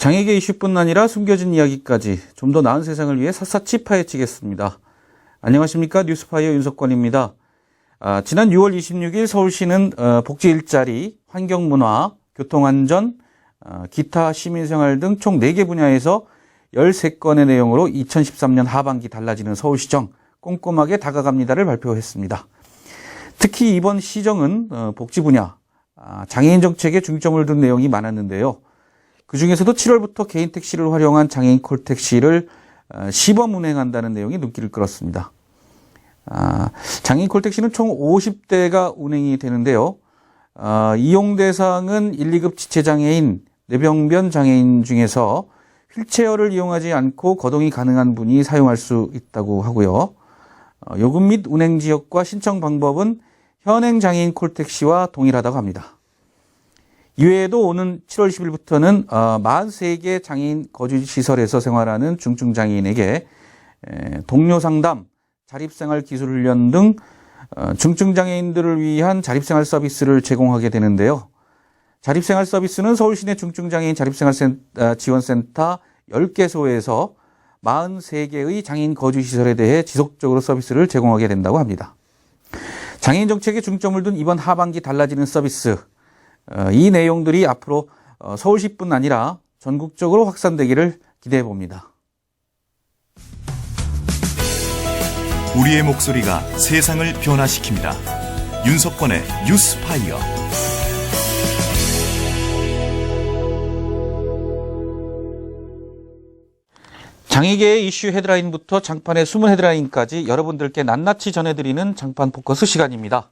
장애계 이슈뿐 아니라 숨겨진 이야기까지 좀 더 나은 세상을 위해 샅샅이 파헤치겠습니다. 안녕하십니까, 뉴스파이어 윤석권입니다. 지난 6월 26일 서울시는 복지 일자리, 환경문화, 교통안전, 기타 시민생활 등 총 4개 분야에서 13건의 내용으로 2013년 하반기 달라지는 서울시정 꼼꼼하게 다가갑니다를 발표했습니다. 특히 이번 시정은 복지 분야, 장애인 정책에 중점을 둔 내용이 많았는데요. 그중에서도 7월부터 개인 택시를 활용한 장애인 콜택시를 시범 운행한다는 내용이 눈길을 끌었습니다. 장애인 콜택시는 총 50대가 운행이 되는데요. 이용 대상은 1, 2급 지체장애인, 뇌병변 장애인 중에서 휠체어를 이용하지 않고 거동이 가능한 분이 사용할 수 있다고 하고요. 요금 및 운행 지역과 신청 방법은 현행 장애인 콜택시와 동일하다고 합니다. 이외에도 오는 7월 10일부터는 43개 장애인 거주시설에서 생활하는 중증장애인에게 동료 상담, 자립생활 기술훈련 등 중증장애인들을 위한 자립생활 서비스를 제공하게 되는데요. 자립생활 서비스는 서울시내 중증장애인 자립생활 지원센터 10개소에서 43개의 장애인 거주시설에 대해 지속적으로 서비스를 제공하게 된다고 합니다. 장애인 정책에 중점을 둔 이번 하반기 달라지는 서비스, 이 내용들이 앞으로 서울시뿐 아니라 전국적으로 확산되기를 기대해 봅니다. 우리의 목소리가 세상을 변화시킵니다. 윤석권의 뉴스파이어. 장애계의 이슈 헤드라인부터 장판의 숨은 헤드라인까지 여러분들께 낱낱이 전해드리는 장판 포커스 시간입니다.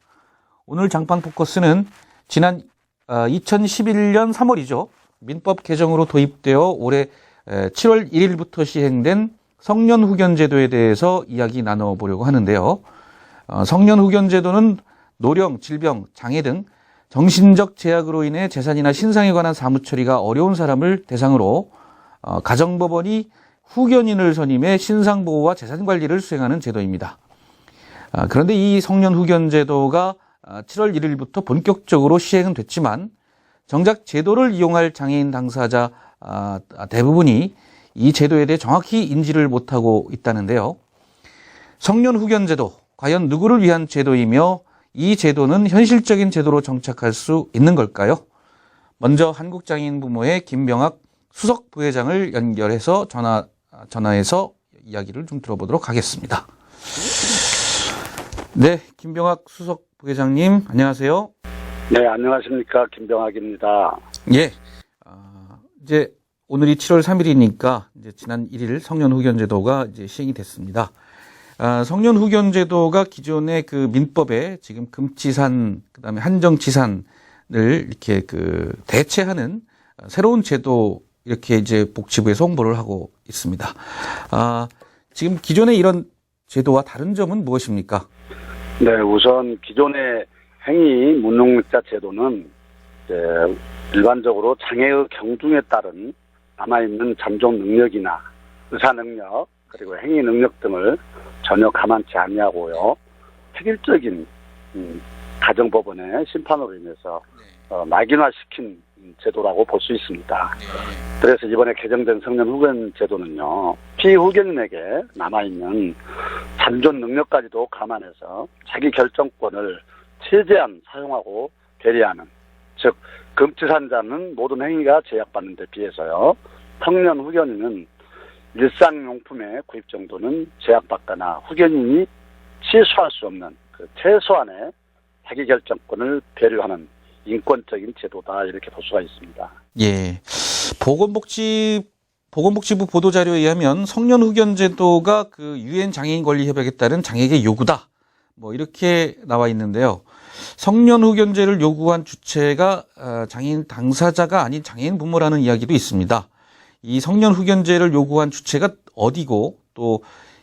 오늘 장판 포커스는 지난 2011년 3월이죠. 민법 개정으로 도입되어 올해 7월 1일부터 시행된 성년 후견 제도에 대해서 이야기 나눠보려고 하는데요. 성년 후견 제도는 노령, 질병, 장애 등 정신적 제약으로 인해 재산이나 신상에 관한 사무 처리가 어려운 사람을 대상으로 가정법원이 후견인을 선임해 신상 보호와 재산 관리를 수행하는 제도입니다. 그런데 이 성년 후견 제도가 7월 1일부터 본격적으로 시행은 됐지만 정작 제도를 이용할 장애인 당사자 대부분이 이 제도에 대해 정확히 인지를 못하고 있다는데요. 성년 후견 제도, 과연 누구를 위한 제도이며 이 제도는 현실적인 제도로 정착할 수 있는 걸까요? 먼저 한국장애인부모회 김병학 수석 부회장을 연결해서 전화해서 이야기를 좀 들어보도록 하겠습니다. 네, 김병학 수석 부회장님, 안녕하세요. 네, 안녕하십니까. 김병학입니다. 예. 이제 오늘이 7월 3일이니까 이제 지난 1일 성년 후견 제도가 이제 시행이 됐습니다. 성년 후견 제도가 기존의 그 민법에 지금 금치산, 그다음에 한정치산을 이렇게 그 대체하는 새로운 제도, 이렇게 이제 복지부에서 홍보를 하고 있습니다. 지금 기존의 이런 제도와 다른 점은 무엇입니까? 네, 우선 기존의 행위 무능력자 제도는 일반적으로 장애의 경중에 따른 남아있는 잠정 능력이나 의사 능력 그리고 행위 능력 등을 전혀 감안치 아니하고요. 획일적인 가정법원의 심판으로 인해서 낙인화시킨 제도라고 볼 수 있습니다. 그래서 이번에 개정된 성년 후견 제도는요, 피후견인에게 남아있는 잔존 능력까지도 감안해서 자기 결정권을 최대한 사용하고 배려하는, 즉 금치산자는 모든 행위가 제약받는 데 비해서요, 성년 후견인은 일상용품의 구입 정도는 제약받거나 후견인이 취소할 수 없는 그 최소한의 자기 결정권을 배려하는 인권적인 제도다, 이렇게 볼 수가 있습니다. 예. 보건복지부 보도자료에 의하면 성년 후견 제도가 그 유엔 장애인 권리 협약에 따른 장애계 요구다, 뭐 이렇게 나와 있는데요. 성년 후견제를 요구한 주체가 장애인 당사자가 아닌 장애인 부모라는 이야기도 있습니다. 이 성년 후견제를 요구한 주체가 어디고 또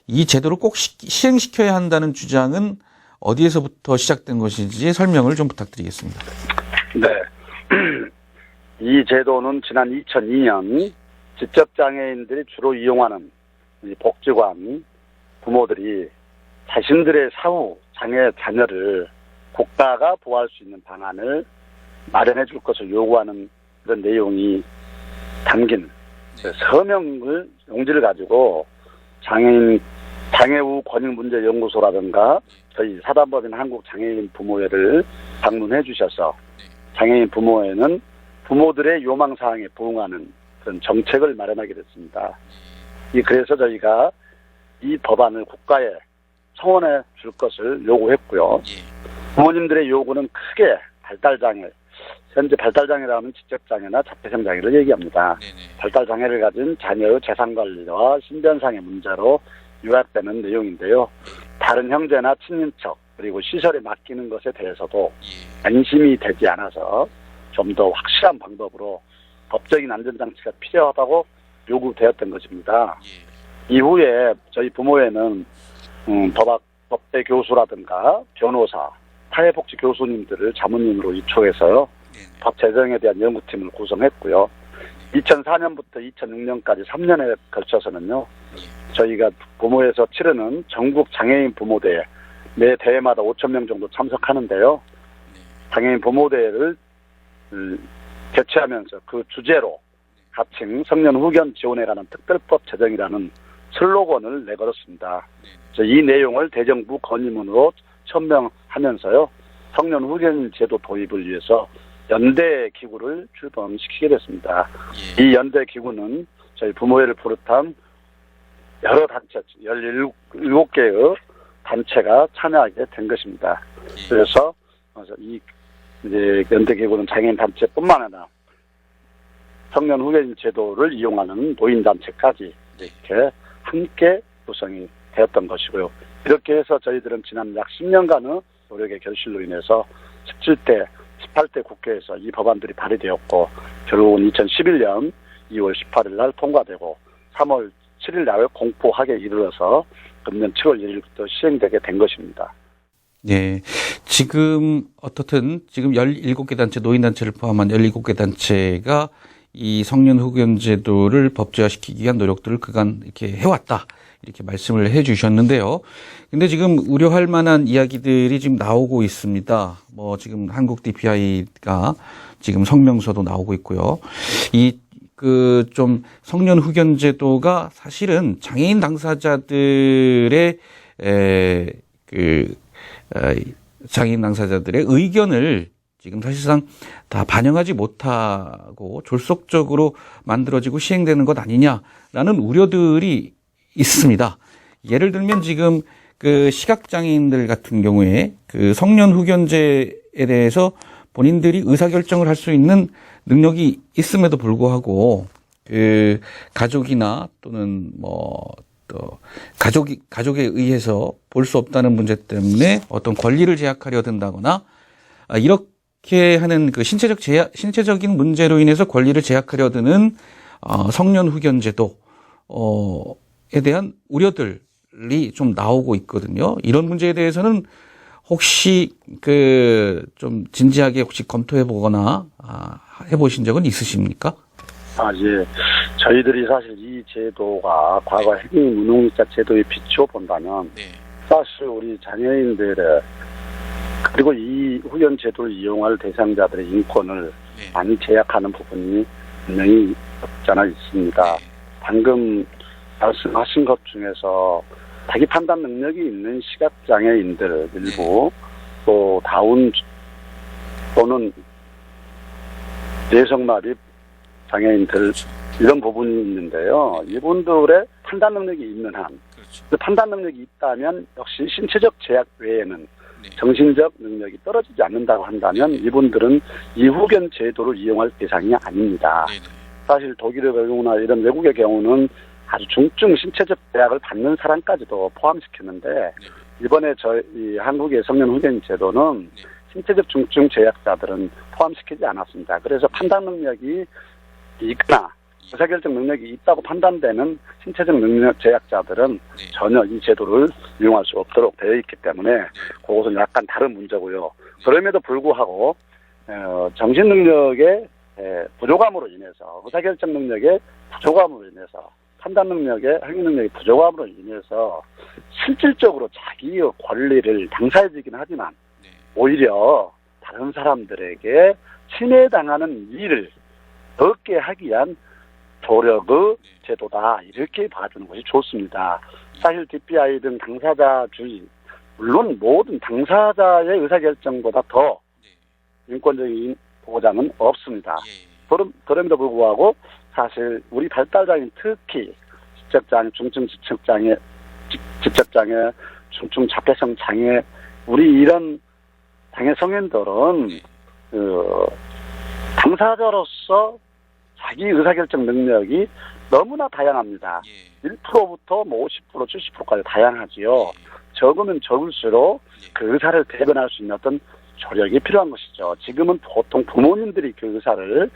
이 제도를 꼭 시행시켜야 한다는 주장은 어디에서부터 시작된 것인지 설명을 좀 부탁드리겠습니다. 네. 이 제도는 지난 2002년 지적장애인들이 주로 이용하는 이 복지관 부모들이 자신들의 사후 장애 자녀를 국가가 보호할 수 있는 방안을 마련해 줄 것을 요구하는 그런 내용이 담긴 서명을 용지를 가지고 장애우 권익문제연구소라든가 저희 사단법인 한국장애인 부모회를 방문해 주셔서 장애인 부모회는 부모들의 요망사항에 부응하는 그런 정책을 마련하게 됐습니다. 그래서 저희가 이 법안을 국가에 청원해 줄 것을 요구했고요. 부모님들의 요구는 크게 발달장애, 현재 발달장애라면 지적장애나 자폐성장애를 얘기합니다. 발달장애를 가진 자녀의 재산관리와 신변상의 문제로 요약되는 내용인데요. 다른 형제나 친인척 그리고 시설에 맡기는 것에 대해서도 안심이 되지 않아서 좀 더 확실한 방법으로 법적인 안전장치가 필요하다고 요구되었던 것입니다. 이후에 저희 부모회는 법대 교수라든가 변호사, 사회복지 교수님들을 자문님으로 위촉해서 법 제정에 대한 연구팀을 구성했고요. 2004년부터 2006년까지 3년에 걸쳐서는요. 저희가 부모회에서 치르는 전국 장애인 부모대회, 매 대회마다 5,000명 정도 참석하는데요. 장애인 부모대회를 개최하면서 그 주제로 가칭 성년 후견 지원에 관한 특별법 제정이라는 슬로건을 내걸었습니다. 이 내용을 대정부 건의문으로 천명하면서요. 성년 후견 제도 도입을 위해서 연대 기구를 출범시키게 됐습니다. 이 연대 기구는 저희 부모회를 비롯한 여러 단체, 17개의 단체가 참여하게 된 것입니다. 그래서 이 이제 연대 기구는 장애인 단체뿐만 아니라 성년 후견 제도를 이용하는 노인 단체까지 이렇게 함께 구성이 되었던 것이고요. 이렇게 해서 저희들은 지난 약 10년간의 노력의 결실로 인해서 17대, 18대 국회에서 이 법안들이 발의되었고 결국은 2011년 2월 18일 날 통과되고 3월 7일 날 공포하게 이르러서 금년 7월 1일부터 시행되게 된 것입니다. 네. 지금 어떻든 지금 17개 단체, 노인단체를 포함한 17개 단체가 이 성년 후견 제도를 법제화시키기 위한 노력들을 그간 이렇게 해왔다. 이렇게 말씀을 해 주셨는데요. 근데 지금 우려할 만한 이야기들이 지금 나오고 있습니다. 뭐 지금 한국 DPI가 지금 성명서도 나오고 있고요. 좀 성년 후견 제도가 사실은 장애인 당사자들의 장애인 당사자들의 의견을 지금 사실상 다 반영하지 못하고 졸속적으로 만들어지고 시행되는 것 아니냐라는 우려들이 있습니다. 예를 들면 지금 그 시각장애인들 같은 경우에 그 성년 후견제에 대해서 본인들이 의사결정을 할 수 있는 능력이 있음에도 불구하고 그 가족이나 또는 또 가족에 의해서 볼 수 없다는 문제 때문에 어떤 권리를 제약하려 든다거나 이렇게 하는 그 신체적인 문제로 인해서 권리를 제약하려 드는 성년 후견 제도에 대한 우려들이 좀 나오고 있거든요. 이런 문제에 대해서는 혹시 좀 진지하게 혹시 검토해 보거나 해보신 적은 있으십니까? 예. 저희들이 사실 이 제도가 과거 행위 무능力제도에 비추어 본다면 사실 우리 장애인들의 그리고 이 후견 제도를 이용할 대상자들의 인권을 많이 제약하는 부분이 분명히 없지 않아 있습니다. 방금 말씀하신 것 중에서 자기 판단 능력이 있는 시각장애인들 일부 또 다운 또는 뇌성마비 장애인들 이런 부분이 있는데요. 이분들의 판단 능력이 있는 한 그 판단 능력이 있다면 역시 신체적 제약 외에는 정신적 능력이 떨어지지 않는다고 한다면 이분들은 이 후견 제도를 이용할 대상이 아닙니다. 사실 독일의 경우나 이런 외국의 경우는 아주 중증 신체적 제약을 받는 사람까지도 포함시켰는데 이번에 저희 한국의 성년 후견 제도는 신체적 중증 제약자들은 포함시키지 않았습니다. 그래서 판단 능력이 있거나 의사결정 능력이 있다고 판단되는 신체적 능력 제약자들은 전혀 이 제도를 이용할 수 없도록 되어 있기 때문에 그것은 약간 다른 문제고요. 그럼에도 불구하고 정신 능력의 부족함으로 인해서 의사결정 능력의 부족함으로 인해서 판단 능력의 행위 능력의 부족함으로 인해서 실질적으로 자기의 권리를 당사해지긴 하지만 오히려 다른 사람들에게 침해당하는 일을 없게 하기 위한 조력의 제도다 이렇게 봐주는 것이 좋습니다. 사실 DPI 등 당사자주의 물론 모든 당사자의 의사결정보다 더 인권적인 보장은 없습니다. 그럼에도 불구하고 사실 우리 발달장애인 특히 지적장애, 중증 지적장애, 중증 자폐성 장애 우리 이런 장애 성인들은 당사자로서 자기 의사결정 능력이 너무나 다양합니다. 1%부터 50%, 70%까지 다양하지요. 적으면 적을수록 그 의사를 대변할 수 있는 어떤 조력이 필요한 것이죠. 지금은 보통 부모님들이 그 의사를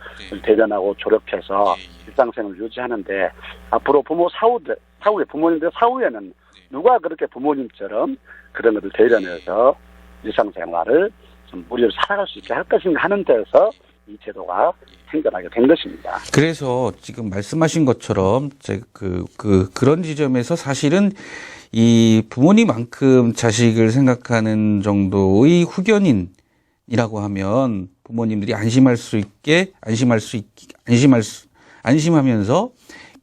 대변하고 조력해서 일상생활을 유지하는데 앞으로 부모님들 사후에는 누가 그렇게 부모님처럼 그런 것을 대변해서 일상생활을 좀 무리를 살아갈 수 있게 할 것인가 하는 데서 이 제도가 생겨나게 된 것입니다. 그래서 지금 말씀하신 것처럼 그런 지점에서 사실은 이 부모님만큼 자식을 생각하는 정도의 후견인이라고 하면 부모님들이 안심하면서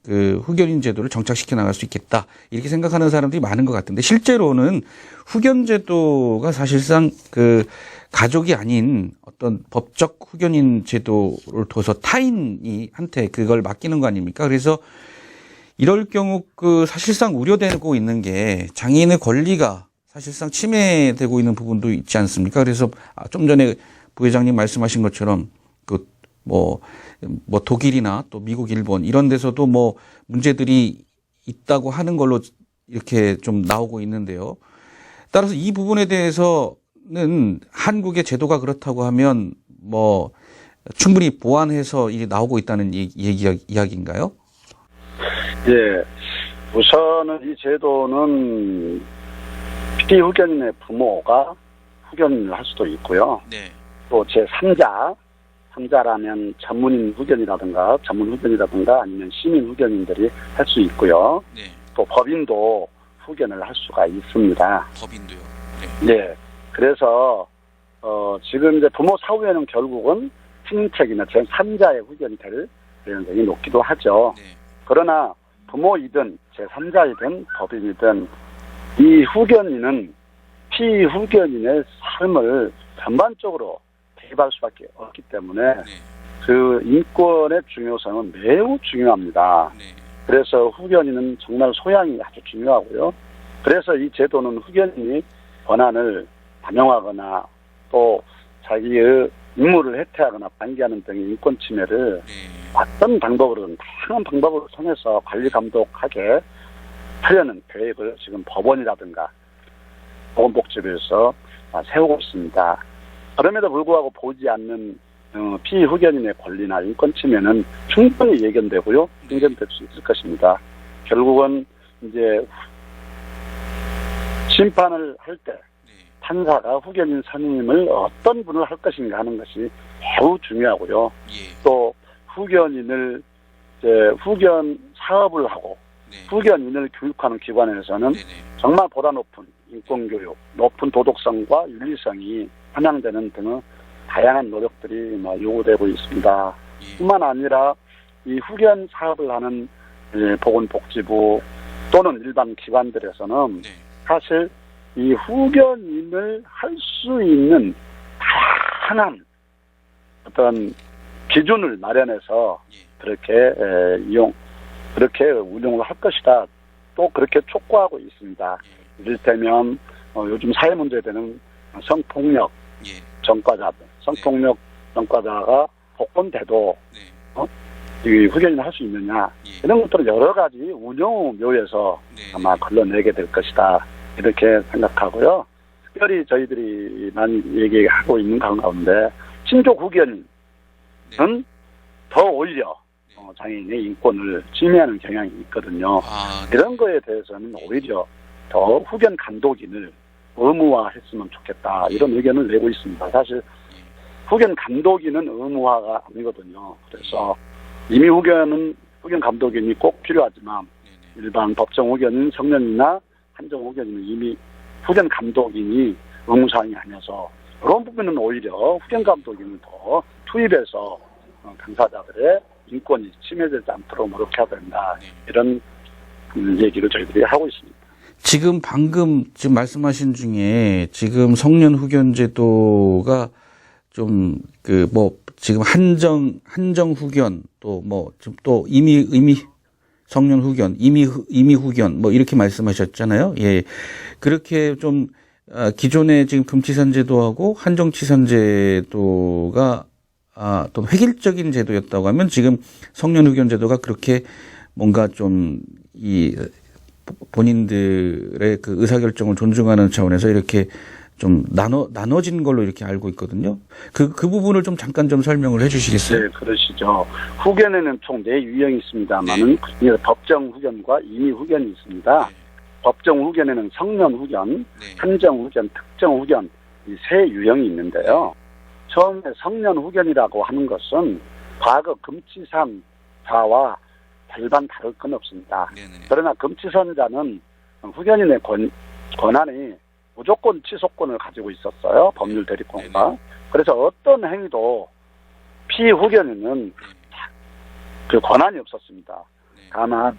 그 후견인 제도를 정착시켜 나갈 수 있겠다 이렇게 생각하는 사람들이 많은 것 같은데 실제로는 후견 제도가 사실상 그 가족이 아닌 어떤 법적 후견인 제도를 둬서 타인이 한테 그걸 맡기는 거 아닙니까? 그래서 이럴 경우 그 사실상 우려되고 있는 게 장애인의 권리가 사실상 침해되고 있는 부분도 있지 않습니까? 그래서 좀 전에 부회장님 말씀하신 것처럼 뭐 독일이나 또 미국, 일본 이런 데서도 뭐 문제들이 있다고 하는 걸로 이렇게 좀 나오고 있는데요. 따라서 이 부분에 대해서는 한국의 제도가 그렇다고 하면 뭐 충분히 보완해서 이게 나오고 있다는 이야기인가요? 예, 우선은 이 제도는 피후견인의 부모가 후견인을 할 수도 있고요. 네. 또 제3자라면 전문 후견이라든가 아니면 시민 후견인들이 할 수 있고요. 네. 또 법인도 후견을 할 수가 있습니다. 법인도요. 네. 그래서 지금 이제 부모 사후에는 결국은 친인척이나 제3자의 후견이 될 가능성이 높기도 하죠. 네. 그러나 부모이든 제3자이든 법인이든 이 후견인은 피후견인의 삶을 전반적으로 대입할 수밖에 없기 때문에 그 인권의 중요성은 매우 중요합니다. 그래서 후견인은 정말 소양이 아주 중요하고요. 그래서 이 제도는 후견인이 권한을 남용하거나 또 자기의 임무를 해태하거나 방기하는 등의 인권 침해를 어떤 방법으로든 다양한 방법을 통해서 관리 감독하게 하려는 계획을 지금 법원이라든가 보건복지부에서 세우고 있습니다. 그럼에도 불구하고 보지 않는 피후견인의 권리나 인권 침해는 충분히 예견되고요. 인정될 수 있을 것입니다. 결국은 이제 심판을 할 때 판사가 후견인 선임을 어떤 분을 할 것인가 하는 것이 매우 중요하고요. 또 후견인을 후견 사업을 하고 후견인을 교육하는 기관에서는 정말 보다 높은 인권교육, 높은 도덕성과 윤리성이 함양되는 등의 다양한 노력들이 요구되고 있습니다. 뿐만 아니라 이 후견 사업을 하는 보건복지부 또는 일반 기관들에서는 사실 이 후견인을 할 수 있는 다양한 어떤 기준을 마련해서 그렇게 운영을 할 것이다. 또 그렇게 촉구하고 있습니다. 이를테면 요즘 사회 문제되는 성폭력 전과자가 복권돼도 이 후견인을 할 수 있느냐 이런 것들은 여러 가지 운영 묘에서 아마 걸러내게 될 것이다. 이렇게 생각하고요. 특별히 저희들이 많이 얘기하고 있는 가운데 친족 후견은 더 오히려 장애인의 인권을 침해하는 경향이 있거든요. 이런 거에 대해서는 오히려 더 후견 감독인을 의무화했으면 좋겠다. 이런 의견을 내고 있습니다. 사실 후견 감독인은 의무화가 아니거든요. 그래서 이미 후견 감독인이 꼭 필요하지만 일반 법정 후견인 성년이나 한정 후견인은 이미 후견 감독인이 의무사항이 아니어서 이런 부분은 오히려 후견 감독인을 더 투입해서 당사자들의 인권이 침해되지 않도록 노력해야 된다. 이런 얘기를 저희들이 하고 있습니다. 방금 말씀하신 중에 지금 성년 후견 제도가 좀 지금 한정 후견 또 이미 성년 후견, 이미 후견 이렇게 말씀하셨잖아요. 예. 그렇게 좀 기존의 지금 금치산 제도하고 한정치산 제도가 또 획일적인 제도였다고 하면 지금 성년 후견 제도가 그렇게 뭔가 좀 본인들의 그 의사결정을 존중하는 차원에서 이렇게 좀 나눠진 걸로 이렇게 알고 있거든요. 그 부분을 좀 잠깐 좀 설명을 해 주시겠어요? 네, 그러시죠. 후견에는 총 4유형이 있습니다만은 법정 후견과 임의 후견이 있습니다. 법정 후견에는 성년 후견, 한정 후견, 특정 후견 이 3유형이 있는데요. 처음에 성년 후견이라고 하는 것은 과거 금치산자와 별반 다를 건 없습니다. 그러나 금치산자는 후견인의 권한이 무조건 취소권을 가지고 있었어요. 법률 대리권과. 그래서 어떤 행위도 피후견인은 그 권한이 없었습니다. 다만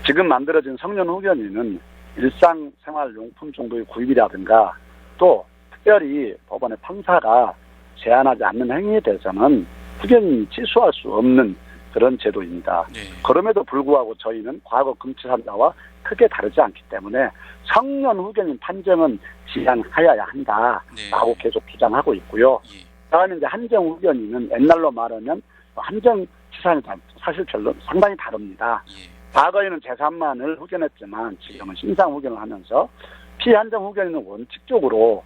지금 만들어진 성년 후견인은 일상생활용품 정도의 구입이라든가 또 특별히 법원의 판사가 제한하지 않는 행위에 대해서는 후견인이 취소할 수 없는 그런 제도입니다. 그럼에도 불구하고 저희는 과거 금치산자와 크게 다르지 않기 때문에 성년 후견인 판정은 지양하여야 한다라고 계속 주장하고 있고요. 다음에 이제 한정 후견인은 옛날로 말하면 한정치산이 사실 상당히 다릅니다. 과거에는 재산만을 후견했지만 지금은 신상 후견을 하면서 피한정 후견인은 원칙적으로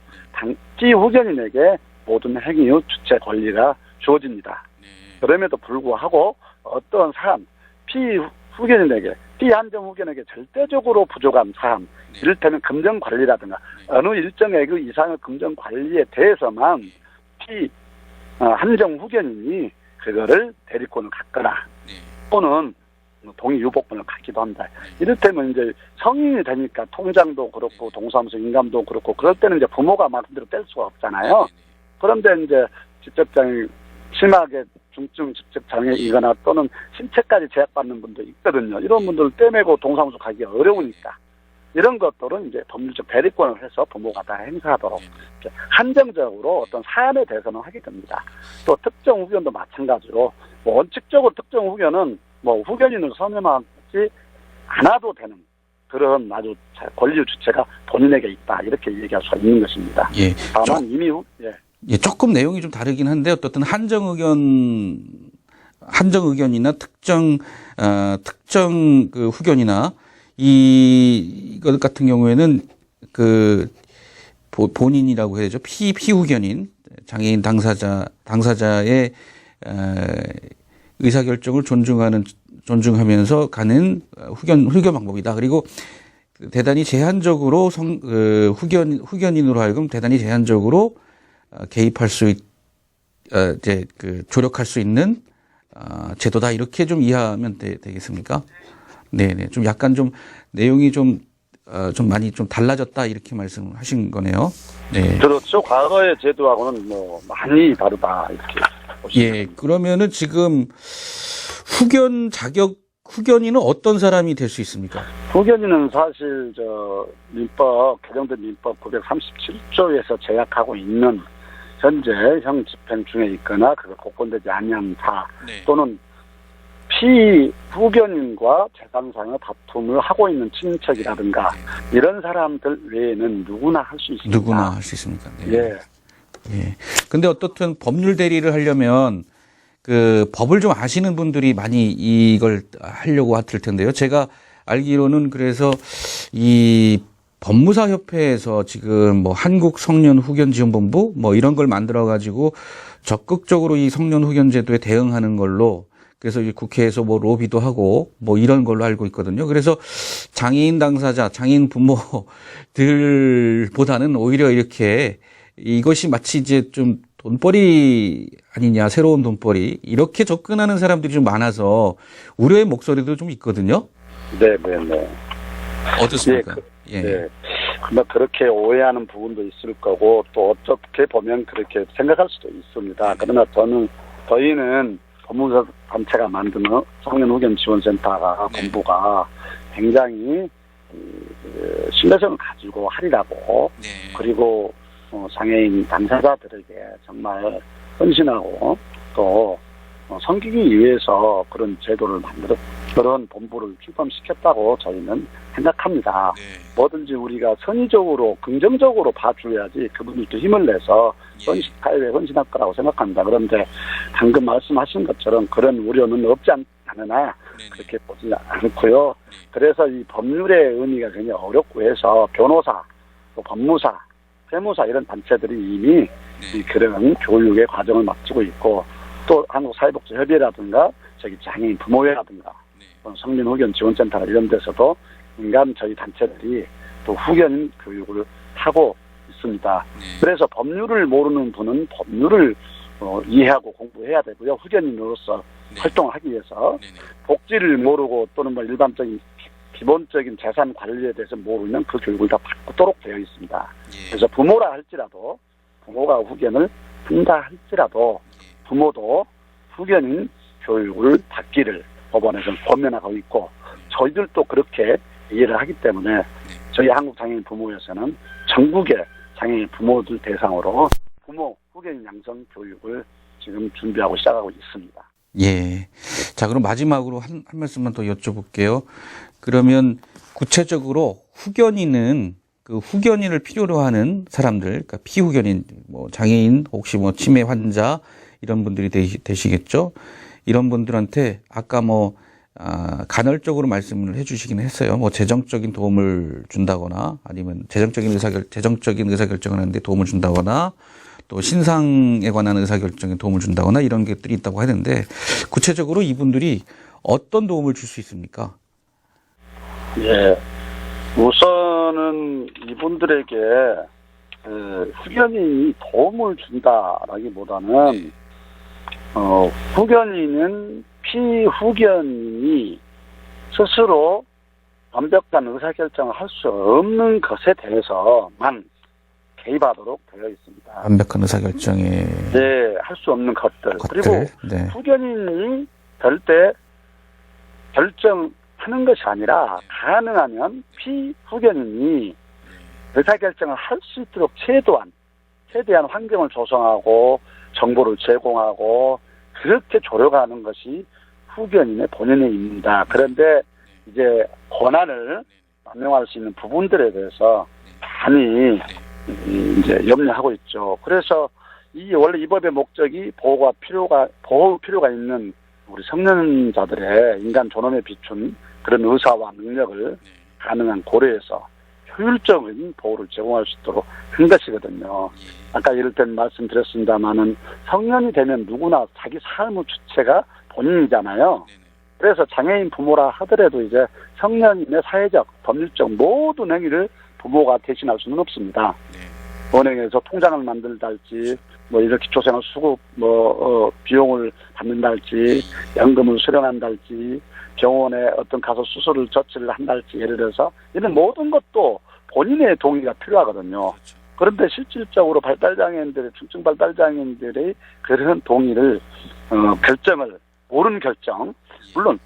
피후견인에게 모든 행위의 주체 권리가 주어집니다. 그럼에도 불구하고 어떤 사안, 피후견인에게, 피한정 후견에게 절대적으로 부족한 사안, 이를테면 금전관리라든가 어느 일정의 그 이상의 금전관리에 대해서만 한정 후견인이 그거를 대리권을 갖거나 또는 동의 유보권을 갖기도 합니다. 이를테면 이제 성인이 되니까 통장도 그렇고 동사무소 인감도 그렇고 그럴 때는 이제 부모가 마음대로 뗄 수가 없잖아요. 그런데 이제 지적장애 심하게 중증 지적장애이거나 또는 신체까지 제약받는 분도 있거든요. 이런 분들을 떼내고 동사무소 가기가 어려우니까 이런 것들은 이제 법률적 대리권을 해서 부모가 다 행사하도록 한정적으로 어떤 사안에 대해서는 하게 됩니다. 또 특정 후견도 마찬가지로 원칙적으로 특정 후견은 후견인을 선임하지 않아도 되는 그런 아주 권리 주체가 본인에게 있다 이렇게 얘기할 수가 있는 것입니다. 예. 다만 이미 조금 내용이 좀 다르긴 한데 어떻든 한정 의견이나 특정 그 후견이나 이것 같은 경우에는 그 본인이라고 해야죠. 피후견인 장애인 당사자의 의사결정을 존중하면서 가는 후견 방법이다. 그리고 대단히 제한적으로 후견인으로 하여금 대단히 제한적으로 개입할 수 조력할 수 있는 제도다. 이렇게 좀 이해하면 되겠습니까? 네네. 좀 약간 좀 내용이 좀 많이 좀 달라졌다. 이렇게 말씀하신 거네요. 네. 그렇죠. 과거의 제도하고는 많이 다르다. 이렇게. 예. 그러면은 지금 후견인은 어떤 사람이 될 수 있습니까? 후견인은 사실 개정된 민법 937조에서 제약하고 있는 현재 형 집행 중에 있거나 그가 복권되지 아니한 자 또는 피후견인과 재산상의 다툼을 하고 있는 친인척이라든가 이런 사람들 외에는 누구나 할 수 있습니다. 누구나 할 수 있습니까? 네. 예. 예. 근데 어떻든 법률 대리를 하려면 그 법을 좀 아시는 분들이 많이 이걸 하려고 할 텐데요. 제가 알기로는 그래서 이 법무사협회에서 지금 한국 성년 후견 지원본부 이런 걸 만들어 가지고 적극적으로 이 성년 후견 제도에 대응하는 걸로 그래서 국회에서 로비도 하고 이런 걸로 알고 있거든요. 그래서 장애인 당사자, 장애인 부모들보다는 오히려 이렇게 이것이 마치 이제 좀 돈벌이 아니냐, 새로운 돈벌이 이렇게 접근하는 사람들이 좀 많아서 우려의 목소리도 좀 있거든요. 네. 어떻습니까? 네. 그렇게 오해하는 부분도 있을 거고 또 어떻게 보면 그렇게 생각할 수도 있습니다. 그러나 저희는 법무사 단체가 만드는 청년후견지원센터가 네. 본부가 굉장히 신뢰성을 가지고 하리라고 네. 그리고 장애인 당사자들에게 정말 헌신하고 또 섬기기 위해서 그런 제도를 만들어 그런 본부를 출범시켰다고 저희는 생각합니다. 네. 뭐든지 우리가 선의적으로 긍정적으로 봐줘야지 그분들도 힘을 내서 예. 사회에 헌신할 거라고 생각합니다. 그런데 방금 말씀하신 것처럼 그런 우려는 없지 않으나 네네. 그렇게 보지 않고요. 그래서 이 법률의 의미가 굉장히 어렵고 해서 변호사, 또 법무사, 세무사 이런 단체들이 이미 이 그런 교육의 과정을 마치고 있고 또 한국사회복지협의회라든가 저기 장애인 부모회라든가 성민후견지원센터 이런 데서도 인간 저희 단체들이 또 후견 교육을 하고 있습니다. 그래서 법률을 모르는 분은 법률을 이해하고 공부해야 되고요. 후견인으로서 네. 활동을 하기 위해서 네네. 복지를 모르고 또는 뭐 일반적인 기본적인 재산 관리에 대해서 모르면 그 교육을 다 받도록 되어 있습니다. 예. 그래서 부모라 할지라도 부모가 후견을 한다 할지라도 부모도 후견인 교육을 받기를 법원에서 권면하고 있고 저희들도 그렇게 이해를 하기 때문에 저희 한국장애인 부모회에서는 전국의 장애인 부모들 대상으로 부모 후견인 양성 교육을 지금 준비하고 시작하고 있습니다. 예. 자, 그럼 마지막으로 한 말씀만 더 여쭤볼게요. 그러면 구체적으로 후견인은 그 후견인을 필요로 하는 사람들, 그러니까 피후견인, 뭐 장애인, 혹시 뭐 치매 환자 이런 분들이 되시겠죠. 이런 분들한테 아까 간헐적으로 말씀을 해주시긴 했어요. 뭐 재정적인 도움을 준다거나 아니면 재정적인 의사결정을 하는데 도움을 준다거나 또 신상에 관한 의사결정에 도움을 준다거나 이런 것들이 있다고 하는데 구체적으로 이분들이 어떤 도움을 줄 수 있습니까? 예. 우선은 이분들에게 후견인이 도움을 준다라기보다는 후견인은 피후견인이 스스로 완벽한 의사결정을 할 수 없는 것에 대해서만 개입하도록 되어 있습니다. 완벽한 의사결정에 네, 할 수 없는 것들. 그리고 네. 후견인이 별대 결정하는 것이 아니라 가능하면 피후견인이 의사결정을 할 수 있도록 최대한 환경을 조성하고 정보를 제공하고 그렇게 조력하는 것이 후견인의 본연의 임무입니다. 그런데 이제 권한을 남용할 수 있는 부분들에 대해서 많이 이제 염려하고 있죠. 그래서 원래 이 법의 목적이 보호 필요가 있는 우리 성년자들의 인간 존엄에 비춘 그런 의사와 능력을 가능한 고려해서 효율적인 보호를 제공할 수 있도록 한 것이거든요. 아까 이럴 땐 말씀드렸습니다마는 성년이 되면 누구나 자기 삶의 주체가 본인이잖아요. 그래서 장애인 부모라 하더라도 이제 성년인의 사회적, 법률적 모든 행위를 부모가 대신할 수는 없습니다. 은행에서 통장을 만들달지, 뭐 이렇게 기초생활 수급, 비용을 받는달지, 연금을 수령한달지, 병원에 어떤 가서 수술을 조치를 한달지, 예를 들어서 이런 모든 것도 본인의 동의가 필요하거든요. 그런데 실질적으로 발달장애인들의, 중증 발달장애인들의 그런 동의를, 모르는 결정, 물론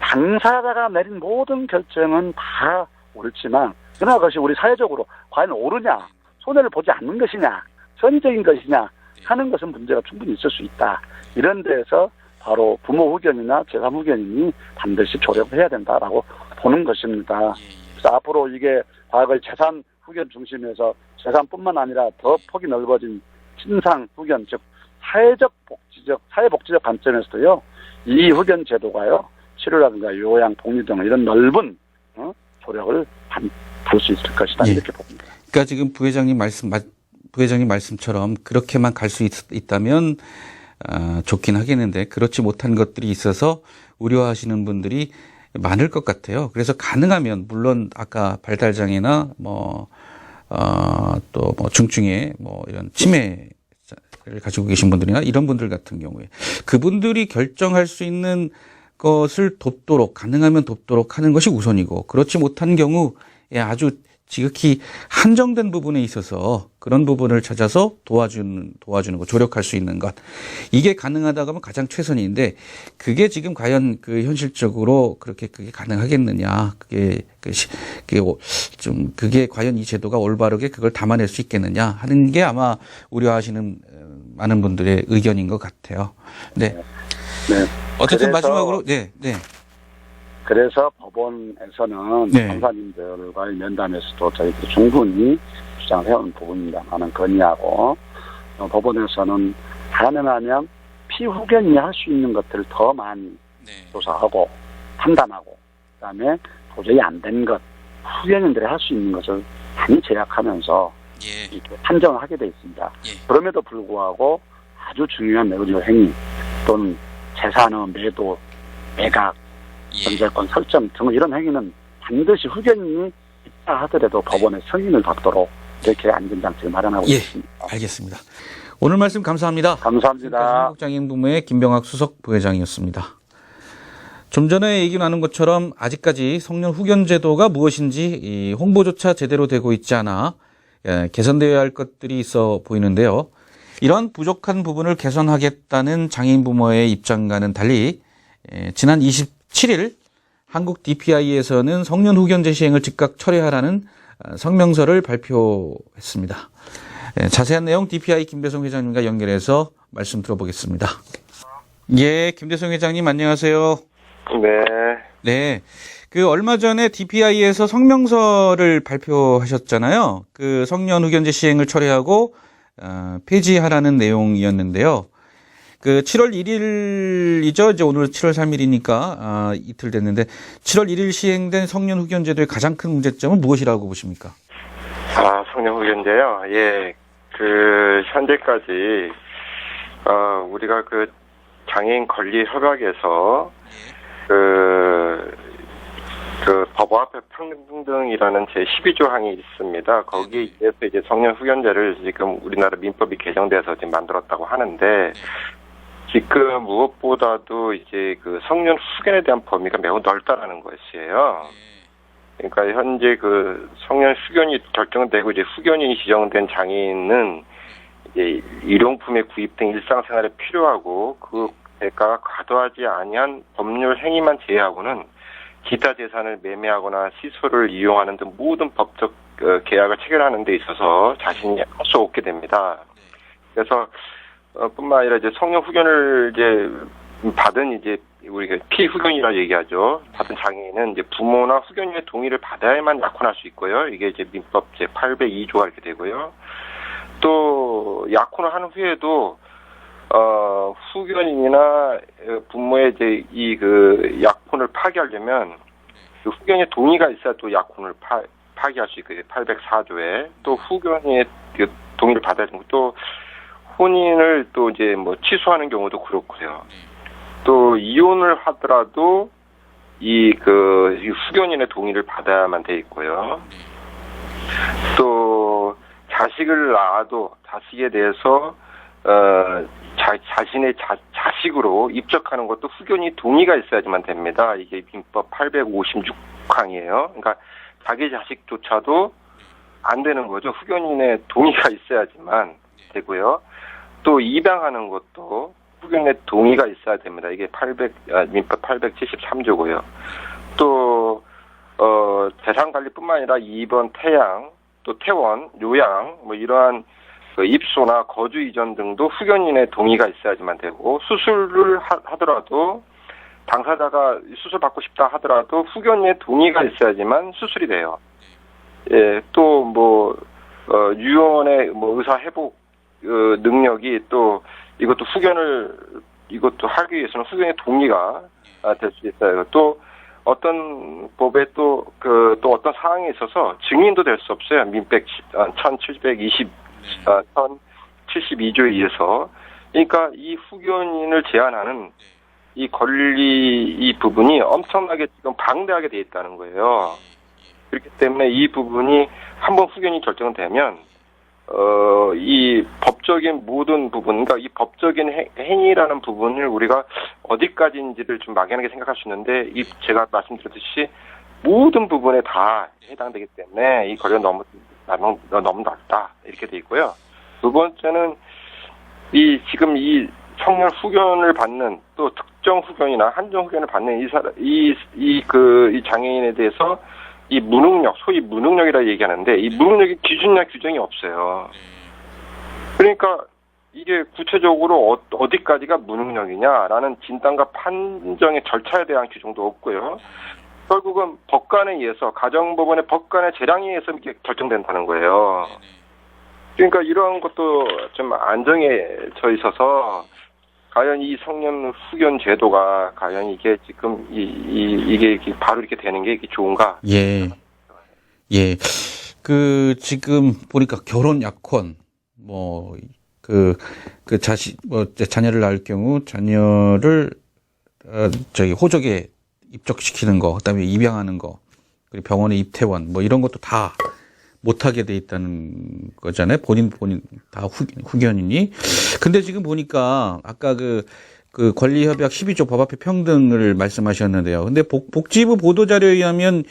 당사자가 내린 모든 결정은 다 옳지만, 그러나 그것이 우리 사회적으로 과연 옳으냐, 손해를 보지 않는 것이냐, 선의적인 것이냐 하는 것은 문제가 충분히 있을 수 있다. 이런 데에서 바로 부모 후견이나 제3 후견인이 반드시 조력을 해야 된다라고 보는 것입니다. 그래서 앞으로 이게 과거의 재산 후견 중심에서 재산뿐만 아니라 더 폭이 넓어진 신상 후견, 즉 사회복지적 관점에서도요, 이 후견 제도가요, 치료라든가 요양, 복리 등 이런 넓은 조력을 볼 수 있을 것이다. 이렇게 봅니다. 그러니까 지금 부회장님 말씀처럼 그렇게만 갈 수 있다면 좋긴 하겠는데 그렇지 못한 것들이 있어서 우려하시는 분들이 많을 것 같아요. 그래서 가능하면 물론 아까 발달장애나 또 중증의 이런 치매를 가지고 계신 분들이나 이런 분들 같은 경우에 그분들이 결정할 수 있는 것을 가능하면 돕도록 하는 것이 우선이고 그렇지 못한 경우에 아주 지극히 한정된 부분에 있어서 그런 부분을 찾아서 도와주는 것, 조력할 수 있는 것. 이게 가능하다고 하면 가장 최선인데 그게 지금 과연 그 현실적으로 그렇게 그게 가능하겠느냐. 그게 과연 이 제도가 올바르게 그걸 담아낼 수 있겠느냐 하는 게 아마 우려하시는 많은 분들의 의견인 것 같아요. 네. 네. 어쨌든 그래서 마지막으로, 그래서 법원에서는 네. 판사님들과의 면담에서도 저희들이 충분히 주장을 해온 부분입니다만은 건의하고 법원에서는 가능하면 피후견인이 할 수 있는 것들을 더 많이 조사하고 판단하고 그다음에 도저히 안 된 것, 후견인들이 할 수 있는 것을 많이 제약하면서 이렇게 판정을 하게 돼 있습니다. 그럼에도 불구하고 아주 중요한 매우주 행위 또는 재산의 매도, 매각, 전세권 설정 등 이런 행위는 반드시 후견인이 있다 하더라도 법원의 승인을 받도록 이렇게 안전장치를 마련하고 있습니다. 알겠습니다. 오늘 말씀 감사합니다. 감사합니다. 한국장애인부모의 김병학 수석 부회장이었습니다. 좀 전에 얘기 나눈 것처럼 아직까지 성년 후견 제도가 무엇인지 홍보조차 제대로 되고 있지 않아 개선되어야 할 것들이 있어 보이는데요. 이런 부족한 부분을 개선하겠다는 장애인 부모의 입장과는 달리 지난 27일 한국 DPI에서는 성년 후견제 시행을 즉각 철회하라는 성명서를 발표했습니다. 자세한 내용 DPI 김대성 회장님과 연결해서 말씀 들어보겠습니다. 예, 김대성 회장님 안녕하세요. 네. 네. 얼마 전에 DPI에서 성명서를 발표하셨잖아요. 성년 후견제 시행을 철회하고 폐지하라는 내용이었는데요. 7월 1일이죠. 이제 오늘 7월 3일이니까 이틀 됐는데 7월 1일 시행된 성년 후견제도의 가장 큰 문제점은 무엇이라고 보십니까? 성년 후견제요. 예. 현재까지 우리가 장애인 권리 협약에서 법과 앞에 평등이라는 제12조 항이 있습니다. 거기에 의해서 이제 성년 후견제를 지금 우리나라 민법이 개정돼서 지금 만들었다고 하는데, 지금 무엇보다도 이제 성년 후견에 대한 범위가 매우 넓다라는 것이에요. 그러니까 현재 성년 후견이 결정되고 이제 후견인이 지정된 장애인은 이제 일용품의 구입 등 일상생활에 필요하고 그 대가가 과도하지 아니한 법률 행위만 제외하고는 기타 재산을 매매하거나 시설을 이용하는 등 모든 법적 계약을 체결하는 데 있어서 자신이 할 수 없게 됩니다. 그래서 뿐만 아니라 이제 성년 후견을 이제 받은 이제 우리가 피후견이라 얘기하죠. 받은 장애인은 이제 부모나 후견인의 동의를 받아야만 약혼할 수 있고요. 이게 이제 민법 제 802조가 이렇게 되고요. 또 약혼을 한 후에도 후견인이나 부모의 이제 약혼을 파기하려면 후견인의 동의가 있어야 또 약혼을 파기할 수 있거든요. 804조에 또 후견인의 동의를 받아야 되고 또 혼인을 또 이제 취소하는 경우도 그렇고요. 또 이혼을 하더라도 이 후견인의 동의를 받아야만 돼 있고요. 또 자식을 낳아도 자식에 대해서 자신의 자식으로 입적하는 것도 후견이 동의가 있어야지만 됩니다. 이게 민법 856항이에요. 그러니까 자기 자식조차도 안 되는 거죠. 후견인의 동의가 있어야지만 되고요. 또 입양하는 것도 후견인의 동의가 있어야 됩니다. 이게 민법 873조고요. 또 재산관리뿐만 아니라 입원, 태양, 또 퇴원, 요양 이러한 입소나 거주 이전 등도 후견인의 동의가 있어야지만 되고 수술을 하더라도 당사자가 수술 받고 싶다 하더라도 후견인의 동의가 있어야지만 수술이 돼요. 예, 또 유언의 의사 회복 능력이 또 이것도 이것도 하기 위해서는 후견인의 동의가 될 수 있어요. 또 어떤 법에 또 어떤 사항에 있어서 증인도 될 수 없어요. 민법 1072조에 의해서. 그러니까 이 후견인을 제한하는 이 권리 이 부분이 엄청나게 지금 방대하게 돼 있다는 거예요. 그렇기 때문에 이 부분이 한번 후견이 결정되면 이 법적인 모든 부분, 그러니까 이 법적인 행위라는 부분을 우리가 어디까지인지를 좀 막연하게 생각할 수 있는데, 제가 말씀드렸듯이 모든 부분에 다 해당되기 때문에 이 거리가 너무 낮다 이렇게 돼 있고요. 두 번째는 지금 이 청년 후견을 받는 또 특정 후견이나 한정 후견을 받는 이 장애인에 대해서 이 무능력, 소위 무능력이라 얘기하는데 이 무능력의 기준이나 규정이 없어요. 그러니까 이게 구체적으로 어디까지가 무능력이냐라는 진단과 판정의 절차에 대한 규정도 없고요. 결국은 법관에 의해서 가정법원의 법관의 재량에 의해서 이렇게 결정된다는 거예요. 그러니까 이런 것도 좀 안정해져 있어서 과연 이 성년 후견 제도가 과연 이게 지금 이게 바로 이렇게 되는 게 이게 좋은가? 예. 지금 보니까 결혼 약혼, 자녀를 낳을 경우 자녀를, 호적에 입적시키는 거, 그 다음에 입양하는 거, 그리고 병원에 입퇴원, 이런 것도 다 못하게 돼 있다는 거잖아요. 본인 다 후견이니. 근데 지금 보니까 아까 그 권리협약 12조 법 앞에 평등을 말씀하셨는데요. 근데 복지부 보도자료에 의하면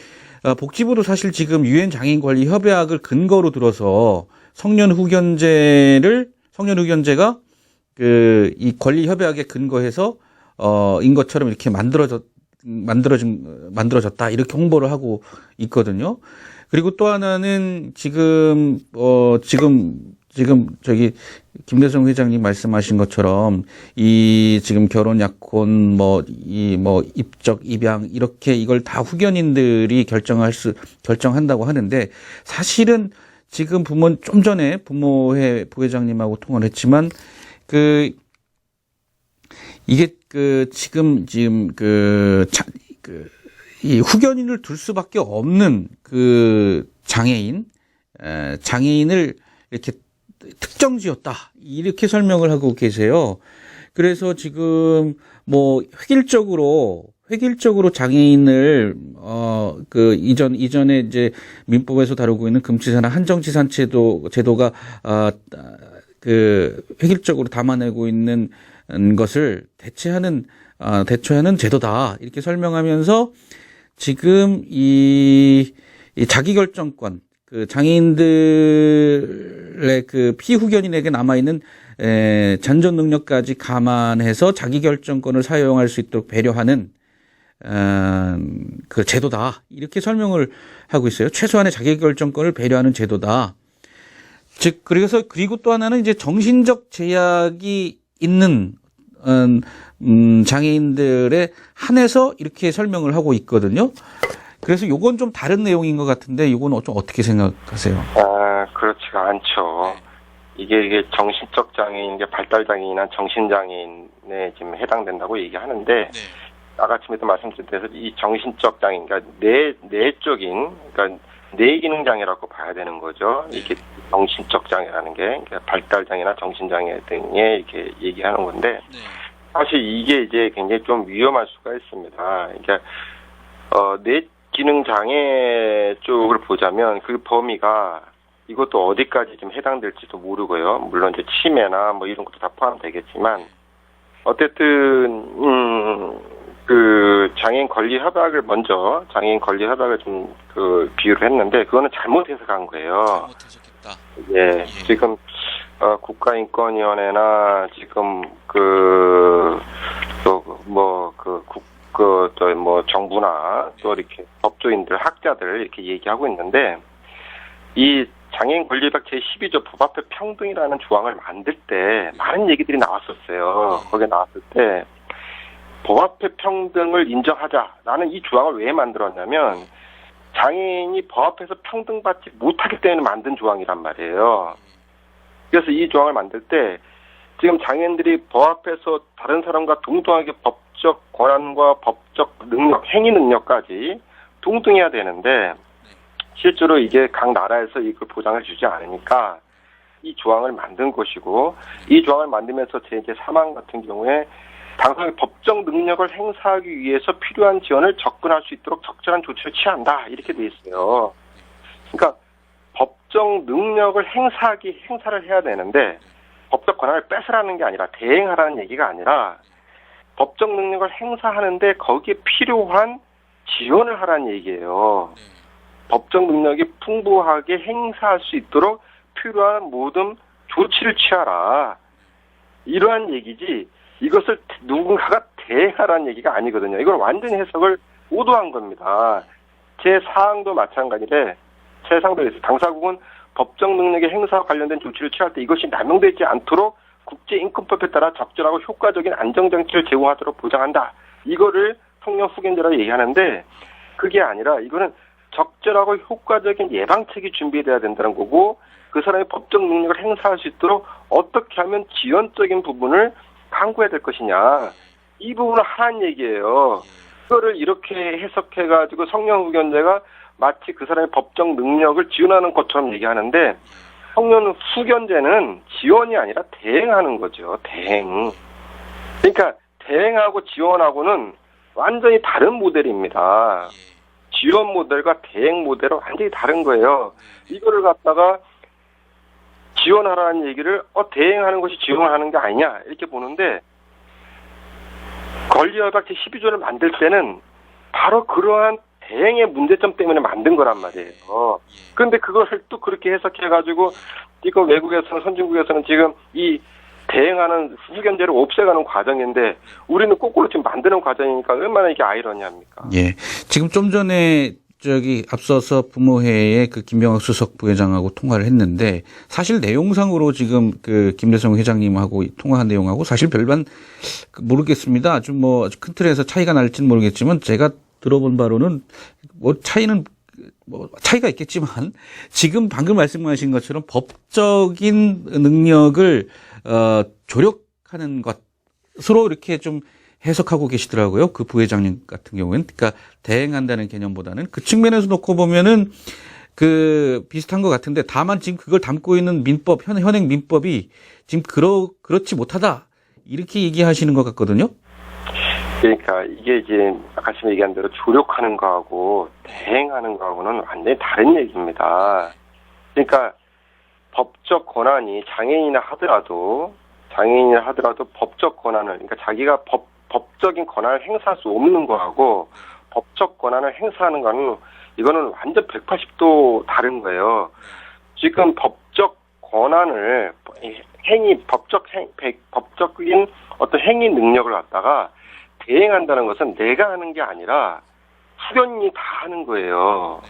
복지부도 사실 지금 유엔 장애인 권리 협약을 근거로 들어서 성년 후견제가 이 권리 협약에 근거해서 인 것처럼 이렇게 만들어졌다 이렇게 홍보를 하고 있거든요. 그리고 또 하나는 지금 김대성 회장님 말씀하신 것처럼 지금 결혼 약혼 입적 입양 이렇게 이걸 다 후견인들이 결정한다고 하는데 사실은 지금 좀 전에 부모회 부회장님하고 통화를 했지만 이 후견인을 둘 수밖에 없는 장애인을 이렇게 특정지었다. 이렇게 설명을 하고 계세요. 그래서 지금 획일적으로 장애인을 이전에 이제 민법에서 다루고 있는 금치사나 한정치산 제도가 획일적으로 담아내고 있는 것을 대체하는 제도다. 이렇게 설명하면서 지금 이 자기결정권, 장애인들의 피후견인에게 남아있는 잔존 능력까지 감안해서 자기결정권을 사용할 수 있도록 배려하는 제도다. 이렇게 하고 있어요. 최소한의 자기결정권을 배려하는 제도다. 그리고 또 하나는 이제 정신적 제약이 있는 장애인들에 한해서 이렇게 설명을 하고 있거든요. 그래서 요건 좀 다른 내용인 것 같은데 요건 좀 어떻게 생각하세요? 그렇지가 않죠. 이게 정신적 장애인, 발달 장애인이나 정신 장애인에 지금 해당된다고 얘기하는데 아까쯤에도 말씀드린 대로 이 정신적 장애인, 그러니까 내적인, 그러니까 뇌기능 장애라고 봐야 되는 거죠. 이게 정신적 장애라는 게 발달 장애나 정신 장애 등에 이렇게 얘기하는 건데 사실 이게 이제 굉장히 좀 위험할 수가 있습니다. 그러니까 뇌기능 장애 쪽을 보자면 그 범위가 이것도 어디까지 좀 해당될지도 모르고요. 물론 이제 치매나 이런 것도 다 포함되겠지만 어쨌든 장애인 권리 협약을 좀 비유를 했는데 그거는 잘못 해석한 거예요. 예, 지금 국가인권위원회나 지금 정부나 또 이렇게 법조인들, 학자들 이렇게 얘기하고 있는데 이 장애인 권리협약 제12조 법 앞에 평등이라는 조항을 만들 때 많은 얘기들이 나왔었어요. 거기에 나왔을 때 법 앞에 평등을 인정하자라는 이 조항을 왜 만들었냐면 장애인이 법 앞에서 평등받지 못하기 때문에 만든 조항이란 말이에요. 그래서 이 조항을 만들 때 지금 장애인들이 법 앞에서 다른 사람과 동등하게 법적 권한과 법적 능력, 행위 능력까지 동등해야 되는데 실제로 이게 각 나라에서 이걸 보장을 주지 않으니까 이 조항을 만든 것이고 이 조항을 만들면서 제3항 같은 경우에 당사자의 법적 능력을 행사하기 위해서 필요한 지원을 접근할 수 있도록 적절한 조치를 취한다. 이렇게 돼 있어요. 그러니까 법적 능력을 행사를 해야 되는데 법적 권한을 뺏으라는 게 아니라 대행하라는 얘기가 아니라 법적 능력을 행사하는데 거기에 필요한 지원을 하라는 얘기예요. 법적 능력이 풍부하게 행사할 수 있도록 필요한 모든 조치를 취하라. 이러한 얘기지 이것을 누군가가 대행하라는 얘기가 아니거든요. 이건 완전히 해석을 오도한 겁니다. 제4항도 마찬가지で제3항도 당사국은 법적 능력의 행사와 관련된 조치를 취할 때 이것이 남용되지 않도록 국제인권법에 따라 적절하고 효과적인 안정장치를 제공하도록 보장한다. 이거를 성년 후견제라고 얘기하는데 그게 아니라 이거는 적절하고 효과적인 예방책이 준비돼야 된다는 거고 그 사람의 법적 능력을 행사할 수 있도록 어떻게 하면 지원적인 부분을 강구해야 될 것이냐. 이 부분을 하라는 얘기예요. 그거를 이렇게 해석해가지고 성년 후견제가 마치 그 사람의 법적 능력을 지원하는 것처럼 얘기하는데 성년 후견제는 지원이 아니라 대행하는 거죠. 대행. 그러니까 대행하고 지원하고는 완전히 다른 모델입니다. 지원 모델과 대행 모델은 완전히 다른 거예요. 이거를 갖다가 지원하라는 얘기를 대행하는 것이 지원하는 게 아니냐 이렇게 보는데 권리협약 제12조를 만들 때는 바로 그러한 대행의 문제점 때문에 만든 거란 말이에요. 그런데 그걸 또 그렇게 해석해가지고 이거 외국에서는 선진국에서는 지금 이 대행하는 후견제를 없애가는 과정인데 우리는 거꾸로 지금 만드는 과정이니까 얼마나 이게 아이러니합니까? 예. 지금 좀 전에 앞서서 부모회의 그 김병학 수석 부회장하고 통화를 했는데 사실 내용상으로 지금 그 김대성 회장님하고 통화한 내용하고 사실 별반 모르겠습니다. 좀 뭐 큰 틀에서 차이가 날지는 모르겠지만 제가 들어본 바로는 뭐 차이가 있겠지만 지금 방금 말씀하신 것처럼 법적인 능력을 조력하는 것으로 이렇게 좀 해석하고 계시더라고요. 그 부회장님 같은 경우에는. 그러니까 대행한다는 개념보다는 그 측면에서 놓고 보면은 그 비슷한 것 같은데 다만 지금 그걸 담고 있는 민법, 현행 민법이 지금 그렇지 못하다. 이렇게 얘기하시는 것 같거든요. 그러니까 이게 이제 아까 지금 얘기한 대로 조력하는 거하고 대행하는 거하고는 완전히 다른 얘기입니다. 그러니까 법적 권한이 장애인이라 하더라도 법적 권한을 그러니까 자기가 법적인 권한을 행사할 수 없는 거하고 법적 권한을 행사하는 거는 이거는 완전 180도 다른 거예요. 지금 법적 권한을 법적인 어떤 행위 능력을 갖다가 대행한다는 것은 내가 하는 게 아니라 후견인이 다 하는 거예요.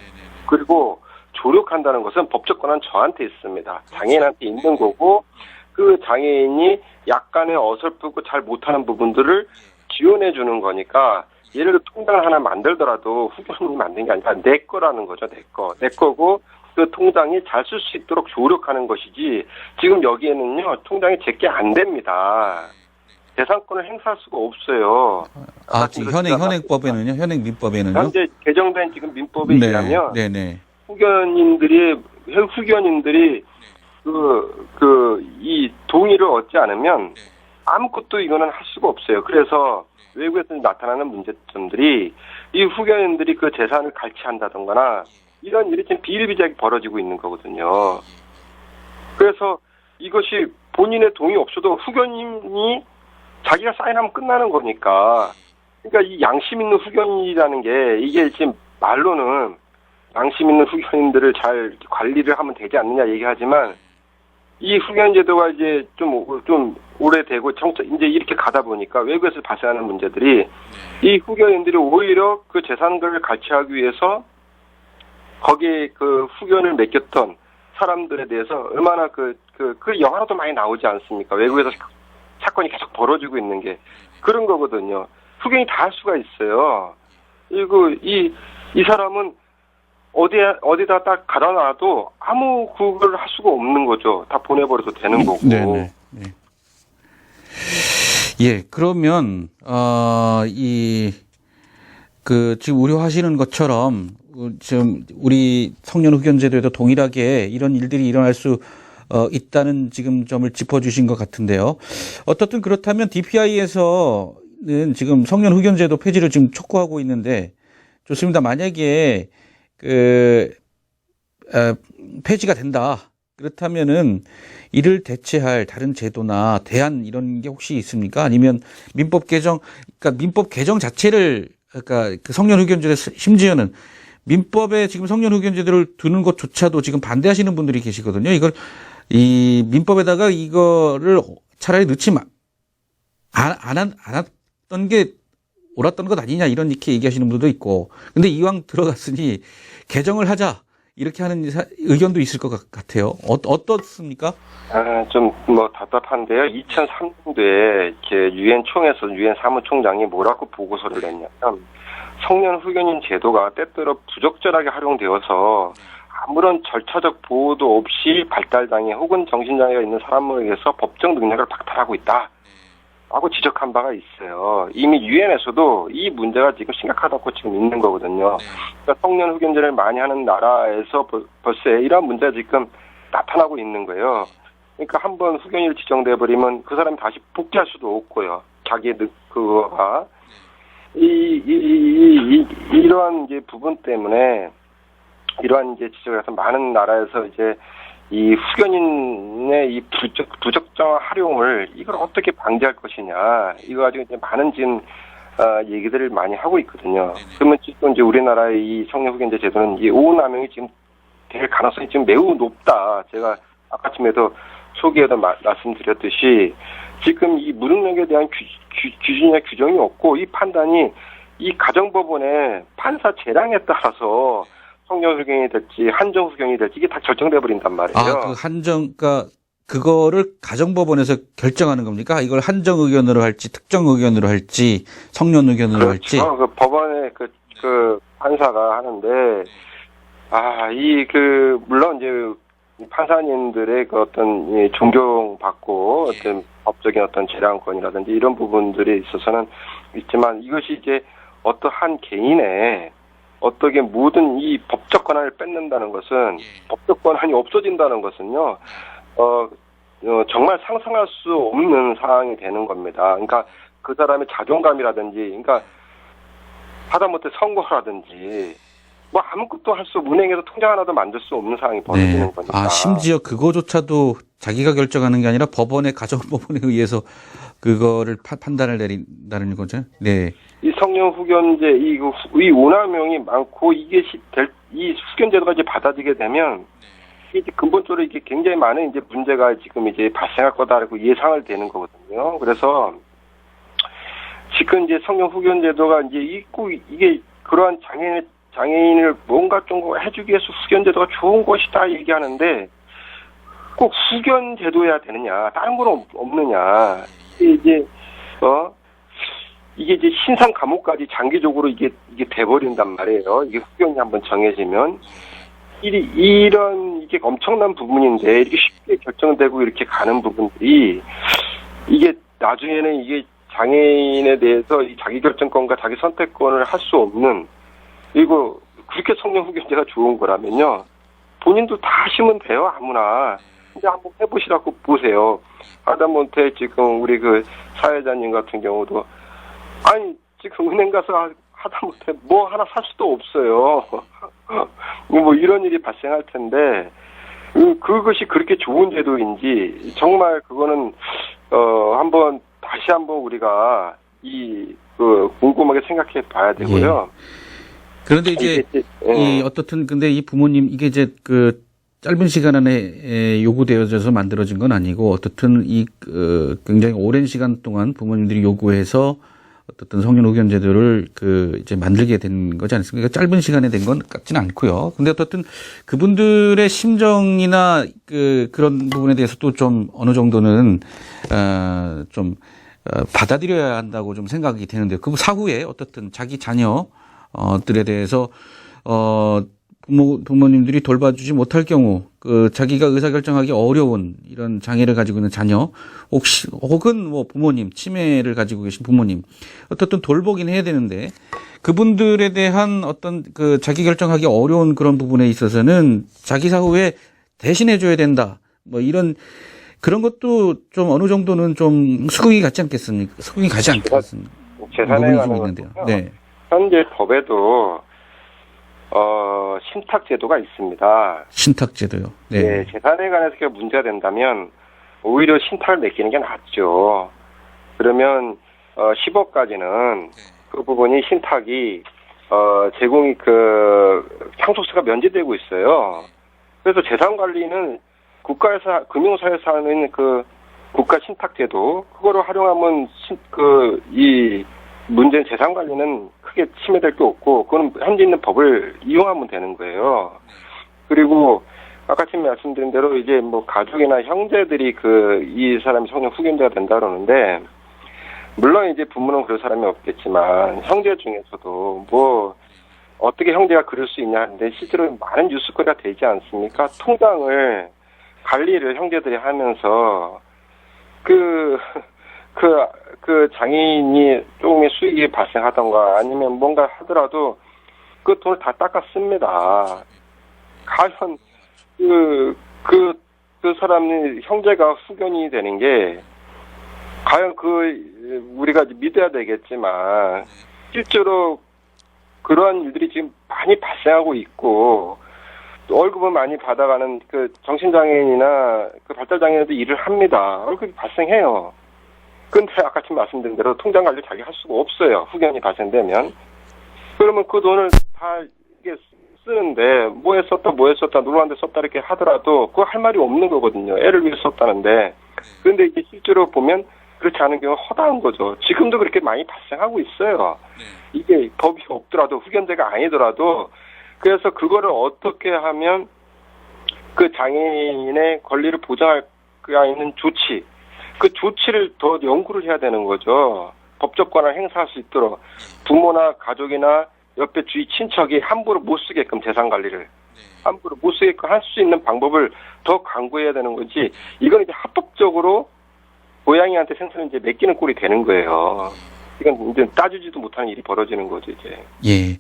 그리고 조력한다는 것은 법적 권한 저한테 있습니다. 장애인한테 있는 거고 그 장애인이 약간의 어설프고 잘 못하는 부분들을 지원해 주는 거니까 예를 들어 통장을 하나 만들더라도 후견인이 만든 게 아니라 내 거라는 거죠. 내 거고 그 통장이 잘 쓸 수 있도록 조력하는 것이지 지금 여기에는요 통장이 제게 안 됩니다. 재산권을 행사할 수가 없어요. 지금 현행 민법에는요? 현재 개정된 지금 민법에 의하면 네네. 후견인들이 이 동의를 얻지 않으면 아무것도 이거는 할 수가 없어요. 그래서 외국에서 나타나는 문제점들이 이 후견인들이 그 재산을 갈취한다던가나 이런 일이 지금 비일비재하게 벌어지고 있는 거거든요. 그래서 이것이 본인의 동의 없어도 후견인이 자기가 사인하면 끝나는 거니까. 그러니까 이 양심 있는 후견인이라는 게 이게 지금 말로는 양심 있는 후견인들을 잘 관리를 하면 되지 않느냐 얘기하지만 이 후견 제도가 이제 좀 오래되고 이제 이렇게 가다 보니까 외국에서 발생하는 문제들이 이 후견인들이 오히려 그 재산을 갈취하기 위해서 거기에 그 후견을 맡겼던 사람들에 대해서 얼마나 그 영화로도 많이 나오지 않습니까? 외국에서 사건이 계속 벌어지고 있는 게 그런 거거든요. 후견이 다 할 수가 있어요. 그리고 이 사람은 어디다 딱 가다 놔도 아무 그걸 할 수가 없는 거죠. 다 보내버려도 되는 거고. 네네. 네. 예, 그러면 지금 우려하시는 것처럼 지금 우리 성년 후견 제도에도 동일하게 이런 일들이 일어날 수 있다는 지금 점을 짚어주신 것 같은데요. 어떻든 그렇다면 DPI에서는 지금 성년 후견 제도 폐지를 지금 촉구하고 있는데 좋습니다. 만약에 폐지가 된다. 그렇다면은 이를 대체할 다른 제도나 대안 이런 게 혹시 있습니까? 아니면 민법 개정 자체를 그러니까 그 성년 후견제를 심지어는 민법에 지금 성년 후견제도를 두는 것조차도 지금 반대하시는 분들이 계시거든요. 이걸 이 민법에다가 이거를 차라리 넣지 안 했던 게 옳았던 것 아니냐 이런 이렇게 얘기하시는 분들도 있고, 근데 이왕 들어갔으니 개정을 하자 이렇게 하는 의견도 있을 것 같아요. 어떻습니까? 좀 뭐 답답한데요. 2003년도에 이렇게 유엔 총회에서 유엔 사무총장이 뭐라고 보고서를 냈냐면, 성년 후견인 제도가 때때로 부적절하게 활용되어서 아무런 절차적 보호도 없이 발달장애 혹은 정신장애가 있는 사람에 의해서 법적 능력을 박탈하고 있다 라고 지적한 바가 있어요. 이미 유엔에서도 이 문제가 지금 심각하다고 지금 있는 거거든요. 그러니까 성년 후견제를 많이 하는 나라에서 벌써 이런 문제가 지금 나타나고 있는 거예요. 그러니까 한번 후견인을 지정돼 버리면 그 사람이 다시 복귀할 수도 없고요. 자기의 그거가 이러한 이제 부분 때문에 이러한 이제 지적을 해서 많은 나라에서 이제 이 후견인의 이 부적정한 활용을 이걸 어떻게 방지할 것이냐 이거 가지고 이제 많은 지금 얘기들을 많이 하고 있거든요. 그러면 지금 이제 우리나라의 이 성년 후견제 제도는 이 오남용이 지금 될 가능성이 지금 매우 높다. 제가 아까쯤에도 소개에도 말씀드렸듯이 지금 이 무능력에 대한 기준이나 규정이 없고 이 판단이 이 가정법원의 판사 재량에 따라서 성년 후견이 될지 한정 후견이 될지 이게 다 결정돼 버린단 말이에요. 그 그러니까 그거를 가정법원에서 결정하는 겁니까? 이걸 한정 의견으로 할지 특정 의견으로 할지 성년 의견으로 할지. 그 법원의 그 판사가 하는데 물론 이제 판사님들의 그 어떤 존경받고 어떤 법적인 어떤 재량권이라든지 이런 부분들에 있어서는 있지만 이것이 이제 어떠한 개인의 어떻게 모든 이 법적 권한을 뺏는다는 것은 법적 권한이 없어진다는 것은요, 정말 상상할 수 없는 상황이 되는 겁니다. 그러니까 그 사람의 자존감이라든지, 그러니까 하다못해 선거라든지, 뭐 아무것도 할 수, 은행에서 통장 하나도 만들 수 없는 상황이 벌어지는 거니까. 심지어 그거조차도 자기가 결정하는 게 아니라 법원의 가정법원에 의해서 그거를 판단을 내린다는 거죠. 네. 이 성년 후견제, 이 오남용이 많고 이 후견제도가 이제 받아지게 되면 이제 근본적으로 이게 굉장히 많은 이제 문제가 지금 이제 발생할 거다라고 예상을 되는 거거든요. 그래서 지금 이제 성년 후견제도가 이제 있고 이게 그러한 장애인을 뭔가 좀 해주기 위해서 후견제도가 좋은 것이다 얘기하는데 꼭 후견제도여야 되느냐, 다른 건 없느냐. 이게 이제 신상 감옥까지 장기적으로 이게 돼버린단 말이에요. 이게 후견이 한번 정해지면. 이게 엄청난 부분인데, 이렇게 쉽게 결정되고 이렇게 가는 부분들이, 이게 나중에는 이게 장애인에 대해서 이 자기결정권과 자기 선택권을 할 수 없는, 그리고 그렇게 성년 후견제가 좋은 거라면요. 본인도 다 하시면 돼요, 아무나. 이제 한번 해보시라고 보세요. 하다못해 지금 우리 그 사회자님 같은 경우도 아니 지금 은행 가서 하다못해 뭐 하나 살 수도 없어요. 뭐 이런 일이 발생할 텐데 그것이 그렇게 좋은 제도인지 정말 그거는 다시 한번 우리가 궁금하게 생각해 봐야 되고요. 예. 그런데 이제 어떻든 근데 이 부모님 이게 이제 짧은 시간 안에 요구되어져서 만들어진 건 아니고 어떻든 굉장히 오랜 시간 동안 부모님들이 요구해서 어떻든 성년 후견 제도를 이제 만들게 된 거지 않습니까? 짧은 시간에 된 건 같지는 않고요. 근데 어떻든 그분들의 심정이나 그런 부분에 대해서도 좀 어느 정도는 좀 받아들여야 한다고 좀 생각이 되는데요. 그 사후에 어떻든 자기 자녀들에 대해서 부모님들이 돌봐주지 못할 경우, 자기가 의사결정하기 어려운 이런 장애를 가지고 있는 자녀, 혹은 부모님, 치매를 가지고 계신 부모님, 어떻든 돌보긴 해야 되는데, 그분들에 대한 어떤 자기 결정하기 어려운 그런 부분에 있어서는 자기 사후에 대신해줘야 된다. 그런 것도 좀 어느 정도는 좀 수긍이 가지 않겠습니까? 수긍이 가지 않겠습니까? 재산에 관한 있는데요. 네. 현재 법에도 신탁제도가 있습니다. 신탁제도요. 네. 네, 재산에 관해서 문제가 된다면 오히려 신탁을 맡기는 게 낫죠. 그러면 10억까지는 그 부분이 신탁이 제공이 상속세가 면제되고 있어요. 그래서 재산 관리는 국가에서 금융사에서 하는 국가 신탁제도 그거를 활용하면 이 문제는 재산 관리는 크게 침해될 게 없고 그거는 현재 있는 법을 이용하면 되는 거예요. 그리고 아까 지금 말씀드린 대로 이제 뭐 가족이나 형제들이 이 사람이 성년 후견자가 된다 그러는데 물론 이제 부모는 그럴 사람이 없겠지만 형제 중에서도 뭐 어떻게 형제가 그럴 수 있냐 하는데 실제로 많은 뉴스거리가 되지 않습니까? 통장을 관리를 형제들이 하면서 그 장애인이 조금의 수익이 발생하던가 아니면 뭔가 하더라도 그 돈을 다 닦아 씁니다. 과연 그 사람이 형제가 후견이 되는 게 과연 우리가 믿어야 되겠지만 실제로 그러한 일들이 지금 많이 발생하고 있고 월급을 많이 받아가는 정신장애인이나 발달장애인도 일을 합니다. 월급이 발생해요. 근데 아까 지금 말씀드린 대로 통장 관리를 자기 할 수가 없어요. 후견이 발생되면. 그러면 그 돈을 다 이게 쓰는데 뭐에 썼다 누구한테 썼다 이렇게 하더라도 그거 할 말이 없는 거거든요. 애를 위해 썼다는데. 그런데 이게 실제로 보면 그렇지 않은 경우가 허다한 거죠. 지금도 그렇게 많이 발생하고 있어요. 이게 법이 없더라도 후견제가 아니더라도 그래서 그거를 어떻게 하면 그 장애인의 권리를 보장할 수 있는 조치 그 조치를 더 연구를 해야 되는 거죠. 법적 권한을 행사할 수 있도록 부모나 가족이나 옆에 주위 친척이 함부로 못 쓰게끔 재산 관리를 함부로 못 쓰게끔 할 수 있는 방법을 더 강구해야 되는 거지. 이건 이제 합법적으로 고양이한테 생선을 이제 맡기는 꼴이 되는 거예요. 이건 이제 따지지도 못하는 일이 벌어지는 거죠, 이제. 예.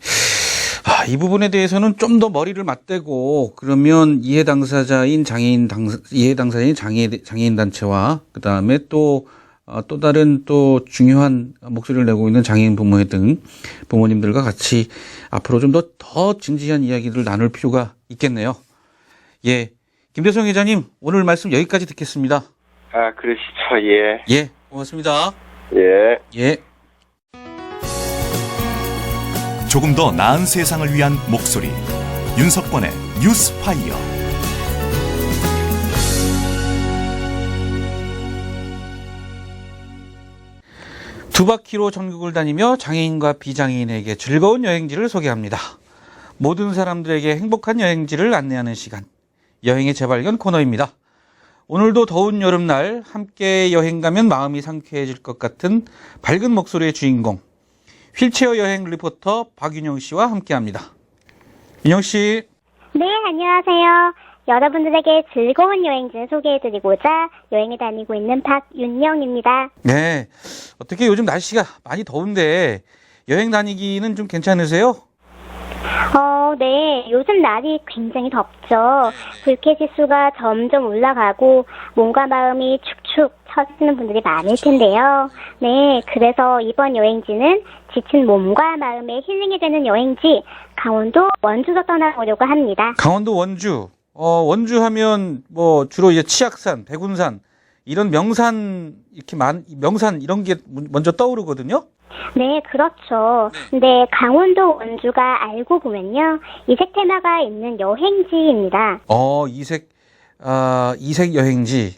이 부분에 대해서는 좀 더 머리를 맞대고 그러면 이해 당사자인 장애인 단체와 그다음에 또 다른 또 중요한 목소리를 내고 있는 장애인 부모회 등 부모님들과 같이 앞으로 좀 더 진지한 이야기를 나눌 필요가 있겠네요. 예. 김대성 회장님, 오늘 말씀 여기까지 듣겠습니다. 그러시죠. 예. 예. 고맙습니다. 예. 예. 조금 더 나은 세상을 위한 목소리 윤석권의 뉴스파이어. 두 바퀴로 전국을 다니며 장애인과 비장애인에게 즐거운 여행지를 소개합니다. 모든 사람들에게 행복한 여행지를 안내하는 시간, 여행의 재발견 코너입니다. 오늘도 더운 여름날 함께 여행 가면 마음이 상쾌해질 것 같은 밝은 목소리의 주인공, 휠체어 여행 리포터 박윤영 씨와 함께합니다. 윤영 씨. 네, 안녕하세요. 여러분들에게 즐거운 여행지를 소개해드리고자 여행에 다니고 있는 박윤영입니다. 네, 어떻게 요즘 날씨가 많이 더운데 여행 다니기는 좀 괜찮으세요? 네. 요즘 날이 굉장히 덥죠. 불쾌지수가 점점 올라가고 몸과 마음이 축축 처지는 분들이 많을 텐데요. 네. 그래서 이번 여행지는 지친 몸과 마음에 힐링이 되는 여행지 강원도 원주로 떠나보려고 합니다. 강원도 원주. 원주 하면 뭐 주로 이제 치악산, 백운산 이런 명산 명산 이런 게 먼저 떠오르거든요. 네, 그렇죠. 근데 강원도 원주가 알고 보면요, 이색 테마가 있는 여행지입니다. 이색 여행지.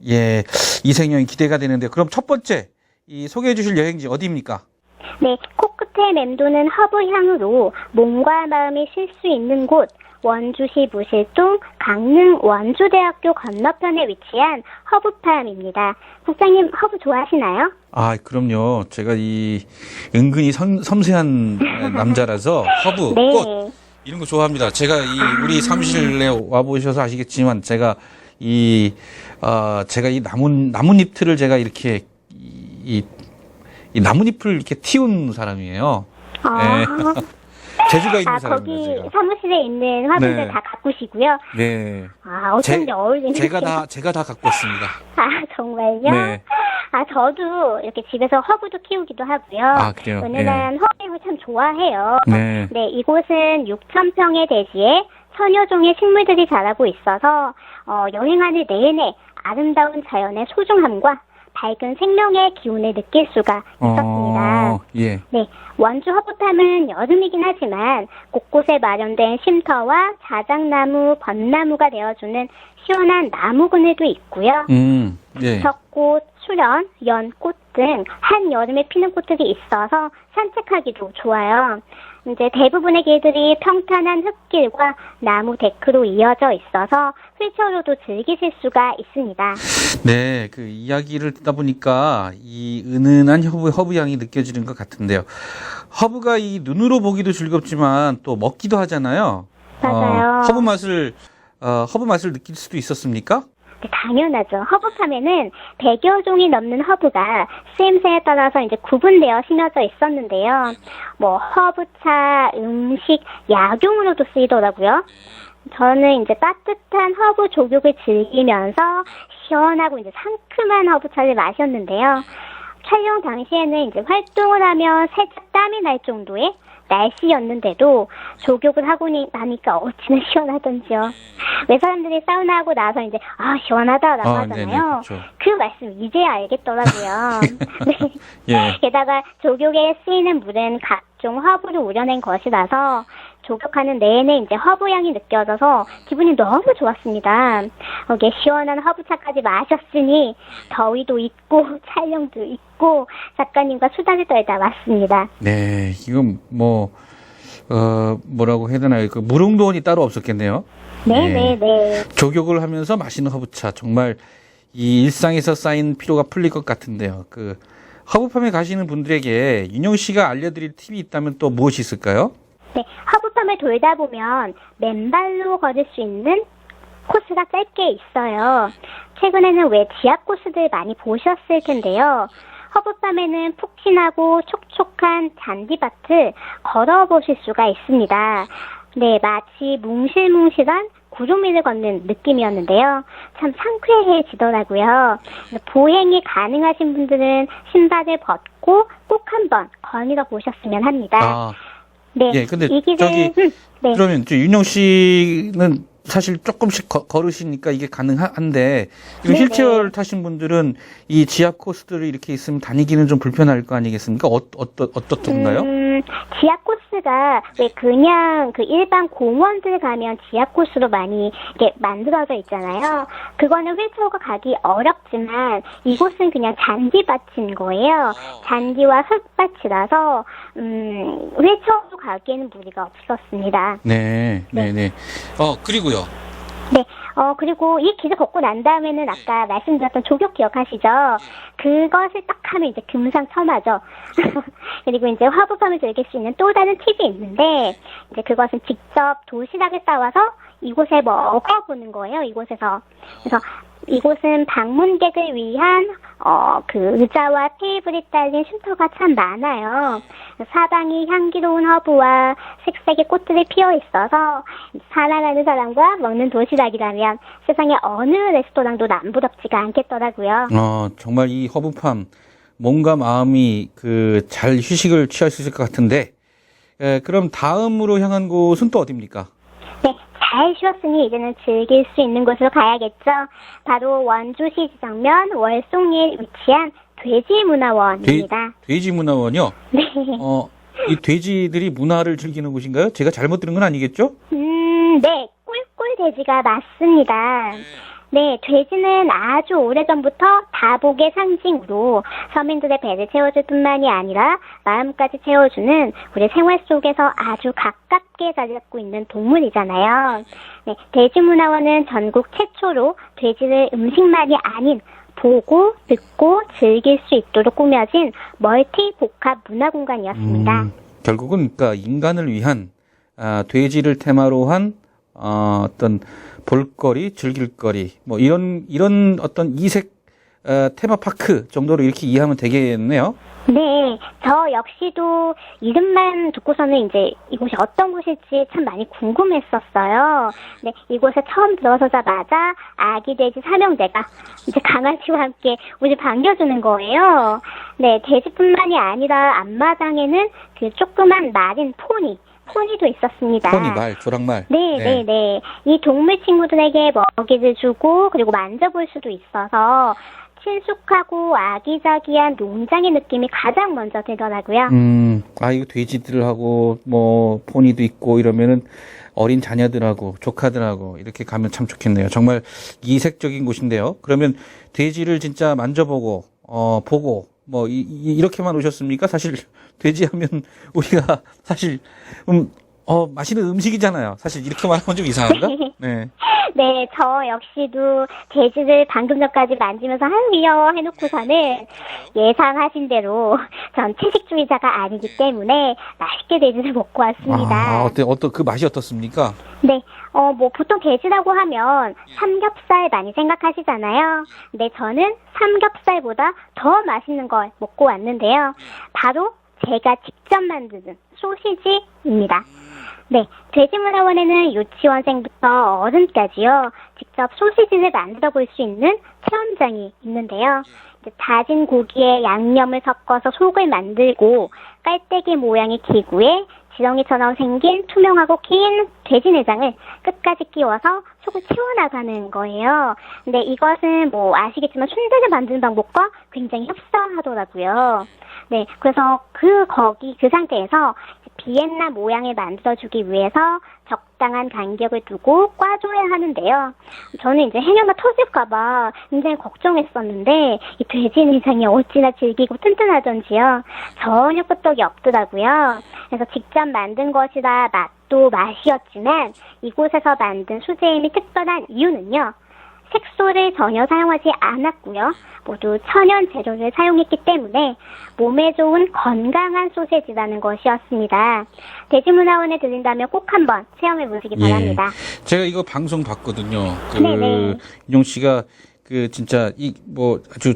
예, 이색 여행 기대가 되는데 그럼 첫 번째 소개해 주실 여행지 어디입니까? 네, 코끝에 맴도는 허브향으로 몸과 마음이 쉴 수 있는 곳, 원주시 무실동 강릉 원주대학교 건너편에 위치한 허브팜입니다. 국장님, 허브 좋아하시나요? 그럼요. 제가 은근히 섬세한 남자라서 허브, 네. 꽃 이런 거 좋아합니다. 제가 우리 사무실에 와보셔서 아시겠지만 제가 이 나뭇잎틀을 제가 이렇게 이 나뭇잎을 이렇게 틔운 사람이에요. 네. 재주가 있는 사람입니다. 거기 제가. 사무실에 있는 화분들 네. 다 가꾸시고요. 네. 어쩐지 어울리는. 제가 다 갖고 왔습니다. 정말요? 네. 저도 이렇게 집에서 허브도 키우기도 하고요. 그래요? 왜냐면 허브를 참 좋아해요. 네. 네, 이곳은 6,000평의 대지에 천여 종의 식물들이 자라고 있어서 여행하는 내내 아름다운 자연의 소중함과 밝은 생명의 기운을 느낄 수가 있었습니다. 예. 네, 원주 허브팜은 여름이긴 하지만 곳곳에 마련된 쉼터와 자작나무, 벚나무가 되어주는 시원한 나무 그늘도 있고요. 예. 벚꽃, 수련, 연꽃 등 한여름에 피는 꽃들이 있어서 산책하기도 좋아요. 이제 대부분의 길들이 평탄한 흙길과 나무 데크로 이어져 있어서 휠체어로도 즐기실 수가 있습니다. 네, 그 이야기를 듣다 보니까 이 은은한 허브 향이 느껴지는 것 같은데요. 허브가 이 눈으로 보기도 즐겁지만 또 먹기도 하잖아요. 맞아요. 허브 맛을 느낄 수도 있었습니까? 네, 당연하죠. 허브팜에는 100여 종이 넘는 허브가 쓰임새에 따라서 이제 구분되어 심어져 있었는데요. 뭐 허브차, 음식, 약용으로도 쓰이더라고요. 저는 이제 따뜻한 허브 족욕을 즐기면서 시원하고 이제 상큼한 허브차를 마셨는데요. 촬영 당시에는 이제 활동을 하면 살짝 땀이 날 정도의 날씨였는데도 족욕을 하고 나니까 어찌나 시원하던지요. 왜 사람들이 사우나하고 나서 이제 시원하다라고 하잖아요. 네네, 그렇죠. 그 말씀 이제야 알겠더라고요. 네. 예. 게다가 족욕에 쓰이는 물은 각종 허브를 우려낸 것이라서 족욕하는 내내 이제 허브 향이 느껴져서 기분이 너무 좋았습니다. 거기에 시원한 허브차까지 마셨으니 더위도 있고 촬영도 있고 작가님과 수다를 떨다 왔습니다. 네, 이건 뭐라고 해야 되나요? 그 무릉도원이 따로 없었겠네요. 네네네. 족욕을 하면서 마시는 허브차 정말 이 일상에서 쌓인 피로가 풀릴 것 같은데요. 그 허브팜에 가시는 분들에게 윤영 씨가 알려드릴 팁이 있다면 또 무엇이 있을까요? 네, 허브팜을 돌다 보면 맨발로 걸을 수 있는 코스가 짧게 있어요. 최근에는 왜 지압 코스들 많이 보셨을 텐데요. 허브팜에는 푹신하고 촉촉한 잔디밭을 걸어보실 수가 있습니다. 네, 마치 뭉실뭉실한 구름 위를 걷는 느낌이었는데요. 참 상쾌해지더라고요. 보행이 가능하신 분들은 신발을 벗고 꼭 한번 거닐어 보셨으면 합니다. 네, 예, 근데 이 길은 네. 그러면 윤영 씨는 사실 조금씩 걸으시니까 이게 가능한데 네네. 휠체어를 타신 분들은 이 지압 코스들이 이렇게 있으면 다니기는 좀 불편할 거 아니겠습니까? 어떻던가요? 지압 코스가 왜 그냥 그 일반 공원들 가면 지압 코스로 많이 이렇게 만들어져 있잖아요. 그거는 휠체어가 가기 어렵지만 이곳은 그냥 잔디밭인 거예요. 잔디와 흙밭이라서 휠체어로 가기에는 무리가 없었습니다. 네. 그리고요. 네, 그리고 이 길을 걷고 난 다음에는 아까 말씀드렸던 족욕 기억하시죠? 그것을 딱 하면 이제 금상첨화죠. 그리고 이제 화부팜을 즐길 수 있는 또 다른 팁이 있는데, 이제 그것은 직접 도시락을 싸와서 이곳에 먹어보는 거예요, 이곳에서. 그래서 이곳은 방문객을 위한 그 의자와 테이블이 딸린 쉼터가 참 많아요. 사방이 향기로운 허브와 색색의 꽃들이 피어 있어서 사랑하는 사람과 먹는 도시락이라면 세상에 어느 레스토랑도 남부럽지가 않겠더라고요. 정말 이 허브팜 몸과 마음이 잘 휴식을 취할 수 있을 것 같은데, 그럼 다음으로 향한 곳은 또 어디입니까? 네, 잘 쉬었으니 이제는 즐길 수 있는 곳으로 가야겠죠. 바로 원주시 지정면 월송리에 위치한 돼지문화원입니다. 돼지문화원이요? 네. 이 돼지들이 문화를 즐기는 곳인가요? 제가 잘못 들은 건 아니겠죠? 네, 꿀꿀 돼지가 맞습니다. 네, 돼지는 아주 오래전부터 다복의 상징으로 서민들의 배를 채워줄 뿐만이 아니라 마음까지 채워주는 우리 생활 속에서 아주 가깝게 자리 잡고 있는 동물이잖아요. 네, 돼지문화원은 전국 최초로 돼지를 음식만이 아닌 보고, 듣고, 즐길 수 있도록 꾸며진 멀티 복합 문화 공간이었습니다. 결국은 그러니까 인간을 위한 돼지를 테마로 한 어떤 볼거리, 즐길거리, 뭐 이런 어떤 이색 테마파크 정도로 이렇게 이해하면 되겠네요. 네, 저 역시도 이름만 듣고서는 이제 이곳이 어떤 곳일지 참 많이 궁금했었어요. 네, 이곳에 처음 들어서자마자 아기 돼지 3명대가 이제 강아지와 함께 우리 반겨주는 거예요. 네, 돼지뿐만이 아니라 앞마당에는 그 조그만 말인 포니도 있었습니다. 포니, 조랑말. 네. 이 동물 친구들에게 먹이를 주고 그리고 만져볼 수도 있어서 친숙하고 아기자기한 농장의 느낌이 가장 먼저 들더라고요. 이거 돼지들하고 뭐 포니도 있고 이러면은 어린 자녀들하고 조카들하고 이렇게 가면 참 좋겠네요. 정말 이색적인 곳인데요. 그러면 돼지를 진짜 만져보고 보고 뭐 이렇게만 오셨습니까? 사실 돼지 하면 우리가 사실 맛있는 음식이잖아요. 사실 이렇게 말하면 좀 이상한가? 네. 네, 저 역시도 돼지를 방금 전까지 만지면서 귀여워 해놓고서는 예상하신 대로 전 채식주의자가 아니기 때문에 맛있게 돼지를 먹고 왔습니다. 그 맛이 어떻습니까? 네, 뭐 보통 돼지라고 하면 삼겹살 많이 생각하시잖아요. 근데 저는 삼겹살보다 더 맛있는 걸 먹고 왔는데요. 바로 제가 직접 만드는 소시지입니다. 네, 돼지문화원에는 유치원생부터 어른까지요, 직접 소시지를 만들어 볼 수 있는 체험장이 있는데요. 다진 고기에 양념을 섞어서 속을 만들고 깔때기 모양의 기구에 지렁이처럼 생긴 투명하고 긴 돼지 내장을 끝까지 끼워서 속을 채워나가는 거예요. 근데 이것은 뭐 아시겠지만 순대를 만드는 방법과 굉장히 흡사하더라고요. 네, 그래서 그 상태에서 비엔나 모양을 만들어주기 위해서 적당한 간격을 두고 꽈줘야 하는데요. 저는 이제 해녀가 터질까봐 굉장히 걱정했었는데 이 돼지 내장이 어찌나 질기고 튼튼하던지요. 전혀 끄떡이 없더라고요. 그래서 직접 만든 것이라 맛도 맛이었지만 이곳에서 만든 수제임이 특별한 이유는요. 색소를 전혀 사용하지 않았고요. 모두 천연 재료를 사용했기 때문에 몸에 좋은 건강한 소세지라는 것이었습니다. 돼지문화원에 들린다면 꼭 한번 체험해 보시기 바랍니다. 제가 이거 방송 봤거든요. 네네. 윤용 씨가 진짜 아주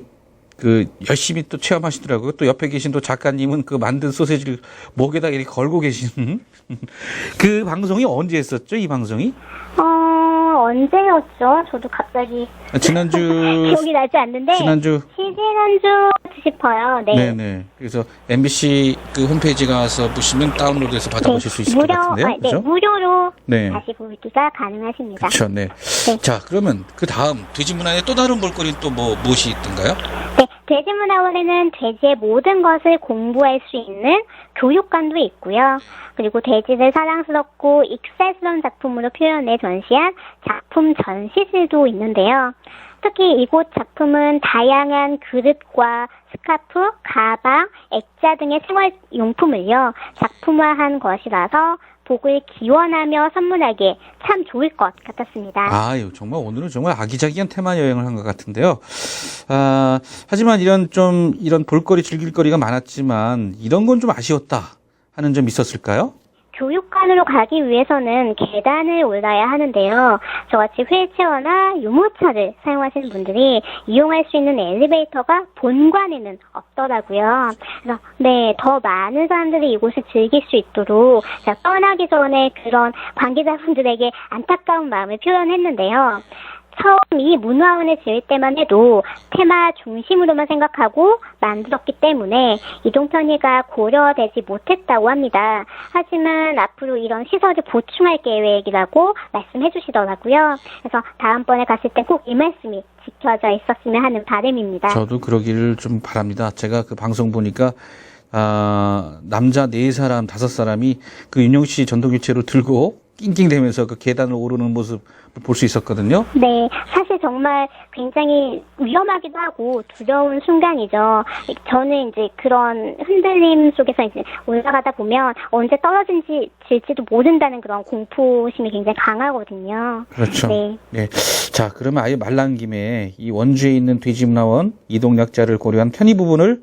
열심히 또 체험하시더라고요. 또 옆에 계신 또 작가님은 그 만든 소세지를 목에다 이렇게 걸고 계시는 그 방송이 언제 했었죠? 이 방송이? 언제였죠? 저도 갑자기 지난주 기억이 나지 않는데 지난주 싶어요. 네. 네네. 그래서 MBC 그 홈페이지 가서 보시면 다운로드해서 받아보실 수 있을 것 같은데요. 네, 무료로 네. 다시 보기가 가능하십니다. 그렇죠. 네. 자, 그러면 그 다음 돼지문화의 또 다른 볼거리는 또 무엇이 있던가요? 네, 돼지문화원에는 돼지의 모든 것을 공부할 수 있는 교육관도 있고요. 그리고 돼지를 사랑스럽고 익살스러운 작품으로 표현해 전시한 작품 전시실도 있는데요. 특히 이곳 작품은 다양한 그릇과 스카프, 가방, 액자 등의 생활용품을요, 작품화한 것이라서 복을 기원하며 선물하기에 참 좋을 것 같았습니다. 정말 오늘은 정말 아기자기한 테마 여행을 한 것 같은데요. 하지만 이런 볼거리, 즐길거리가 많았지만 이런 건 좀 아쉬웠다 하는 점 있었을까요? 교육관으로 가기 위해서는 계단을 올라야 하는데요. 저같이 휠체어나 유모차를 사용하시는 분들이 이용할 수 있는 엘리베이터가 본관에는 없더라고요. 그래서 더 많은 사람들이 이곳을 즐길 수 있도록 제가 떠나기 전에 그런 관계자분들에게 안타까운 마음을 표현했는데요. 처음 이 문화원을 지을 때만 해도 테마 중심으로만 생각하고 만들었기 때문에 이동 편의가 고려되지 못했다고 합니다. 하지만 앞으로 이런 시설을 보충할 계획이라고 말씀해 주시더라고요. 그래서 다음번에 갔을 때 꼭 이 말씀이 지켜져 있었으면 하는 바람입니다. 저도 그러기를 좀 바랍니다. 제가 그 방송 보니까 남자 4사람, 5사람이 그 윤용 씨 전동휠체어를 들고 낑낑대면서 그 계단을 오르는 모습 볼 수 있었거든요. 네, 사실 정말 굉장히 위험하기도 하고 두려운 순간이죠. 저는 이제 그런 흔들림 속에서 이제 올라가다 보면 언제 떨어질지도 모른다는 그런 공포심이 굉장히 강하거든요. 그렇죠. 네. 자, 그러면 아예 말 나온 김에 이 원주에 있는 돼지문화원 이동약자를 고려한 편의 부분을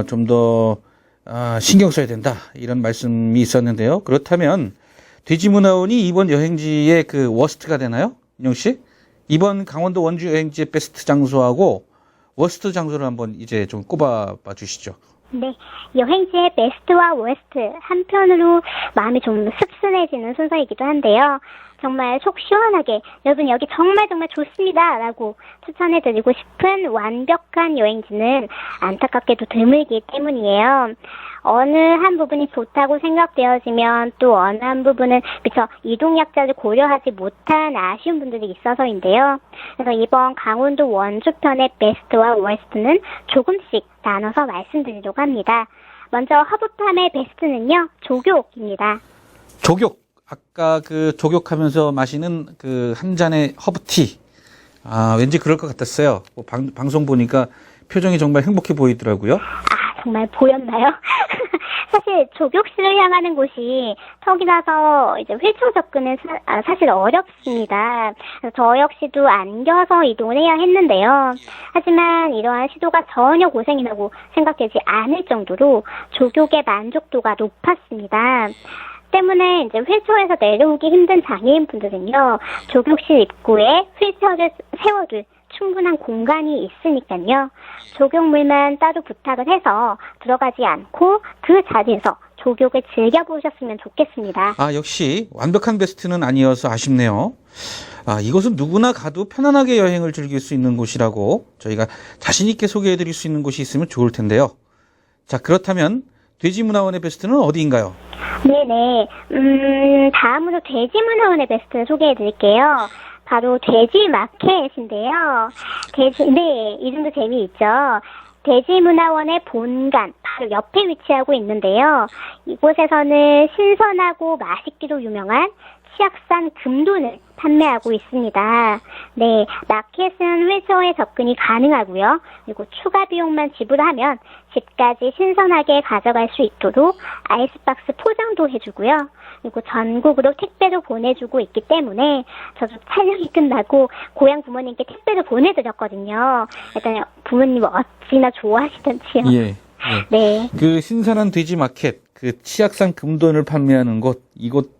좀 더 신경 써야 된다, 이런 말씀이 있었는데요. 그렇다면 돼지문화원이 이번 여행지의 그 워스트가 되나요? 인영 씨? 이번 강원도 원주 여행지의 베스트 장소하고 워스트 장소를 한번 이제 좀 꼽아봐 주시죠. 네, 여행지의 베스트와 워스트, 한편으로 마음이 좀 씁쓸해지는 순서이기도 한데요. 정말 속 시원하게 여러분 여기 정말 정말 좋습니다 라고 추천해드리고 싶은 완벽한 여행지는 안타깝게도 드물기 때문이에요. 어느 한 부분이 좋다고 생각되어지면 또 어느 한 부분은 미처 이동약자를 고려하지 못한 아쉬운 분들이 있어서인데요. 그래서 이번 강원도 원주편의 베스트와 워스트는 조금씩 나눠서 말씀드리려고 합니다. 먼저 허브팜의 베스트는요, 조교입니다. 조교. 아까 그 조교하면서 마시는 그 한 잔의 허브티. 아, 왠지 그럴 것 같았어요. 뭐 방송 보니까 표정이 정말 행복해 보이더라고요. 아, 정말 보였나요? 사실 조교실을 향하는 곳이 턱이라서 이제 휠체어 접근은 사실 어렵습니다. 그래서 저 역시도 안겨서 이동을 해야 했는데요. 하지만 이러한 시도가 전혀 고생이라고 생각되지 않을 정도로 조교의 만족도가 높았습니다. 때문에 이제 휠체어에서 내려오기 힘든 장애인분들은요, 조교실 입구에 휠체어를 세워둘 충분한 공간이 있으니까요. 조교물만 따로 부탁을 해서 들어가지 않고 그 자리에서 조교를 즐겨보셨으면 좋겠습니다. 아, 역시 완벽한 베스트는 아니어서 아쉽네요. 아, 이곳은 누구나 가도 편안하게 여행을 즐길 수 있는 곳이라고 저희가 자신 있게 소개해드릴 수 있는 곳이 있으면 좋을 텐데요. 자, 그렇다면 돼지문화원의 베스트는 어디인가요? 네네. 다음으로 돼지문화원의 베스트를 소개해드릴게요. 바로 돼지마켓인데요. 네, 이름도 재미있죠. 돼지문화원의 본관, 바로 옆에 위치하고 있는데요. 이곳에서는 신선하고 맛있기로 유명한 치악산 금돈을 판매하고 있습니다. 네, 마켓은 휠체어에 접근이 가능하고요. 그리고 추가 비용만 지불하면 집까지 신선하게 가져갈 수 있도록 아이스박스 포장도 해주고요. 그리고 전국으로 택배로 보내주고 있기 때문에 저도 촬영이 끝나고 고향 부모님께 택배를 보내드렸거든요. 일단 부모님 어찌나 좋아하시던지요. 예. 네. 그 신선한 돼지 마켓, 그 치악산 금돈을 판매하는 곳, 이곳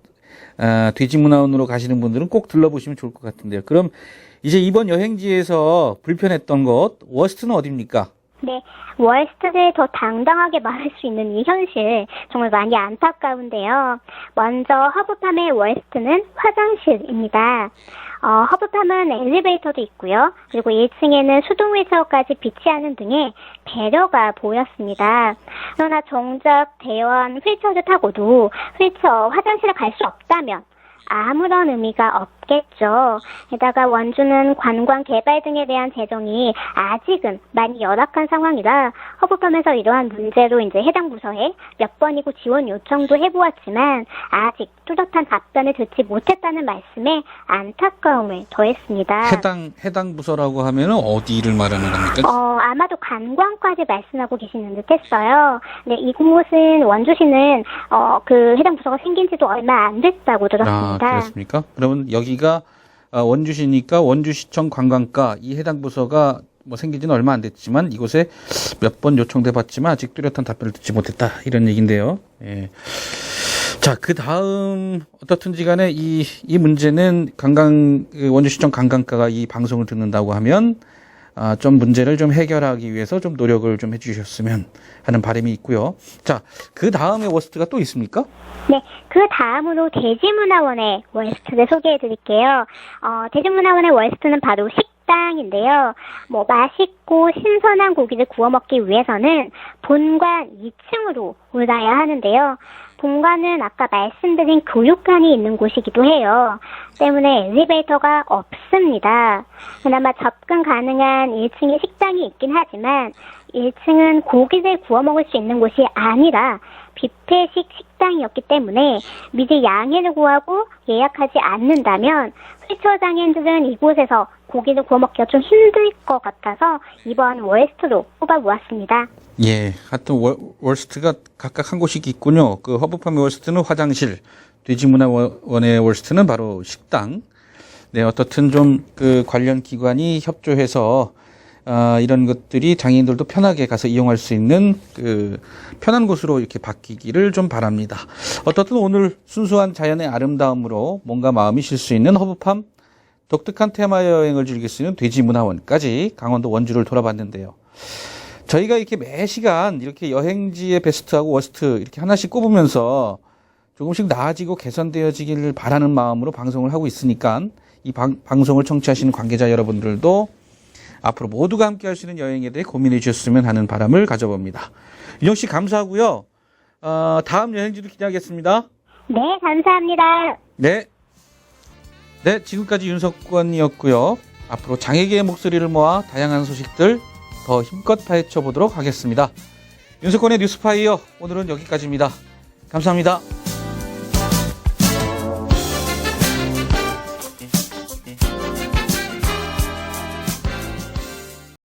돼지문화원으로 가시는 분들은 꼭 들러보시면 좋을 것 같은데요. 그럼 이제 이번 여행지에서 불편했던 곳, 워스트는 어디입니까? 네, 월스트를 더 당당하게 말할 수 있는 이 현실 정말 많이 안타까운데요. 먼저 허브팜의 월스트는 화장실입니다. 허브팜은 엘리베이터도 있고요. 그리고 1층에는 수동 휠체어까지 비치하는 등의 배려가 보였습니다. 그러나 정작 대여한 휠체어를 타고도 휠체어 화장실에 갈 수 없다면 아무런 의미가 없겠죠. 게다가 원주는 관광 개발 등에 대한 재정이 아직은 많이 열악한 상황이라 허브팜에서 이러한 문제로 이제 해당 부서에 몇 번이고 지원 요청도 해보았지만 아직 뚜렷한 답변을 듣지 못했다는 말씀에 안타까움을 더했습니다. 해당 부서라고 하면 어디를 말하는 겁니까? 아마도 관광까지 말씀하고 계시는 듯했어요. 네, 이곳은 원주시는 그 해당 부서가 생긴 지도 얼마 안 됐다고 들었습니다. 그렇습니까? 그러면 여기가 원주시니까 원주시청 관광과 이 해당 부서가 뭐 생긴 지는 얼마 안 됐지만 이곳에 몇 번 요청돼 봤지만 아직 뚜렷한 답변을 듣지 못했다. 이런 얘기인데요. 예. 자, 그 다음 어떻든지 간에 이 문제는 원주시청 관광과가 이 방송을 듣는다고 하면 좀 문제를 좀 해결하기 위해서 좀 노력을 좀 해주셨으면 하는 바람이 있고요. 자, 그 다음에 워스트가 또 있습니까? 네, 그 다음으로 돼지문화원의 월스트를 소개해 드릴게요. 돼지문화원의 월스트는 바로 식당인데요. 맛있고 신선한 고기를 구워 먹기 위해서는 본관 2층으로 올라야 하는데요. 본관은 아까 말씀드린 교육관이 있는 곳이기도 해요. 때문에 엘리베이터가 없습니다. 그나마 접근 가능한 1층에 식당이 있긴 하지만 1층은 고기를 구워 먹을 수 있는 곳이 아니라 뷔페식 식당이었기 때문에 미리 양해를 구하고 예약하지 않는다면 휠체어 장애인들은 이곳에서 고기를 구워 먹기가 좀 힘들 것 같아서 이번 월스트로 뽑아보았습니다. 예, 하여튼 월스트가 각각 한 곳이 있군요. 그 허브팜의 월스트는 화장실, 돼지문화원의 월스트는 바로 식당. 네, 어떻든 좀 그 관련 기관이 협조해서 이런 것들이 장애인들도 편하게 가서 이용할 수 있는 그 편한 곳으로 이렇게 바뀌기를 좀 바랍니다. 어떻든 오늘 순수한 자연의 아름다움으로 몸과 마음이 쉴 수 있는 허브팜, 독특한 테마 여행을 즐길 수 있는 돼지문화원까지 강원도 원주를 돌아봤는데요. 저희가 이렇게 매 시간 이렇게 여행지의 베스트하고 워스트 이렇게 하나씩 꼽으면서 조금씩 나아지고 개선되어지기를 바라는 마음으로 방송을 하고 있으니까 이 방송을 청취하시는 관계자 여러분들도 앞으로 모두가 함께 할 수 있는 여행에 대해 고민해 주셨으면 하는 바람을 가져봅니다. 윤영 씨 감사하고요. 다음 여행지도 기대하겠습니다. 네, 감사합니다. 네. 네, 지금까지 윤석권이었고요. 앞으로 장애계의 목소리를 모아 다양한 소식들 더 힘껏 파헤쳐 보도록 하겠습니다. 윤석권의 뉴스파이어 오늘은 여기까지입니다. 감사합니다.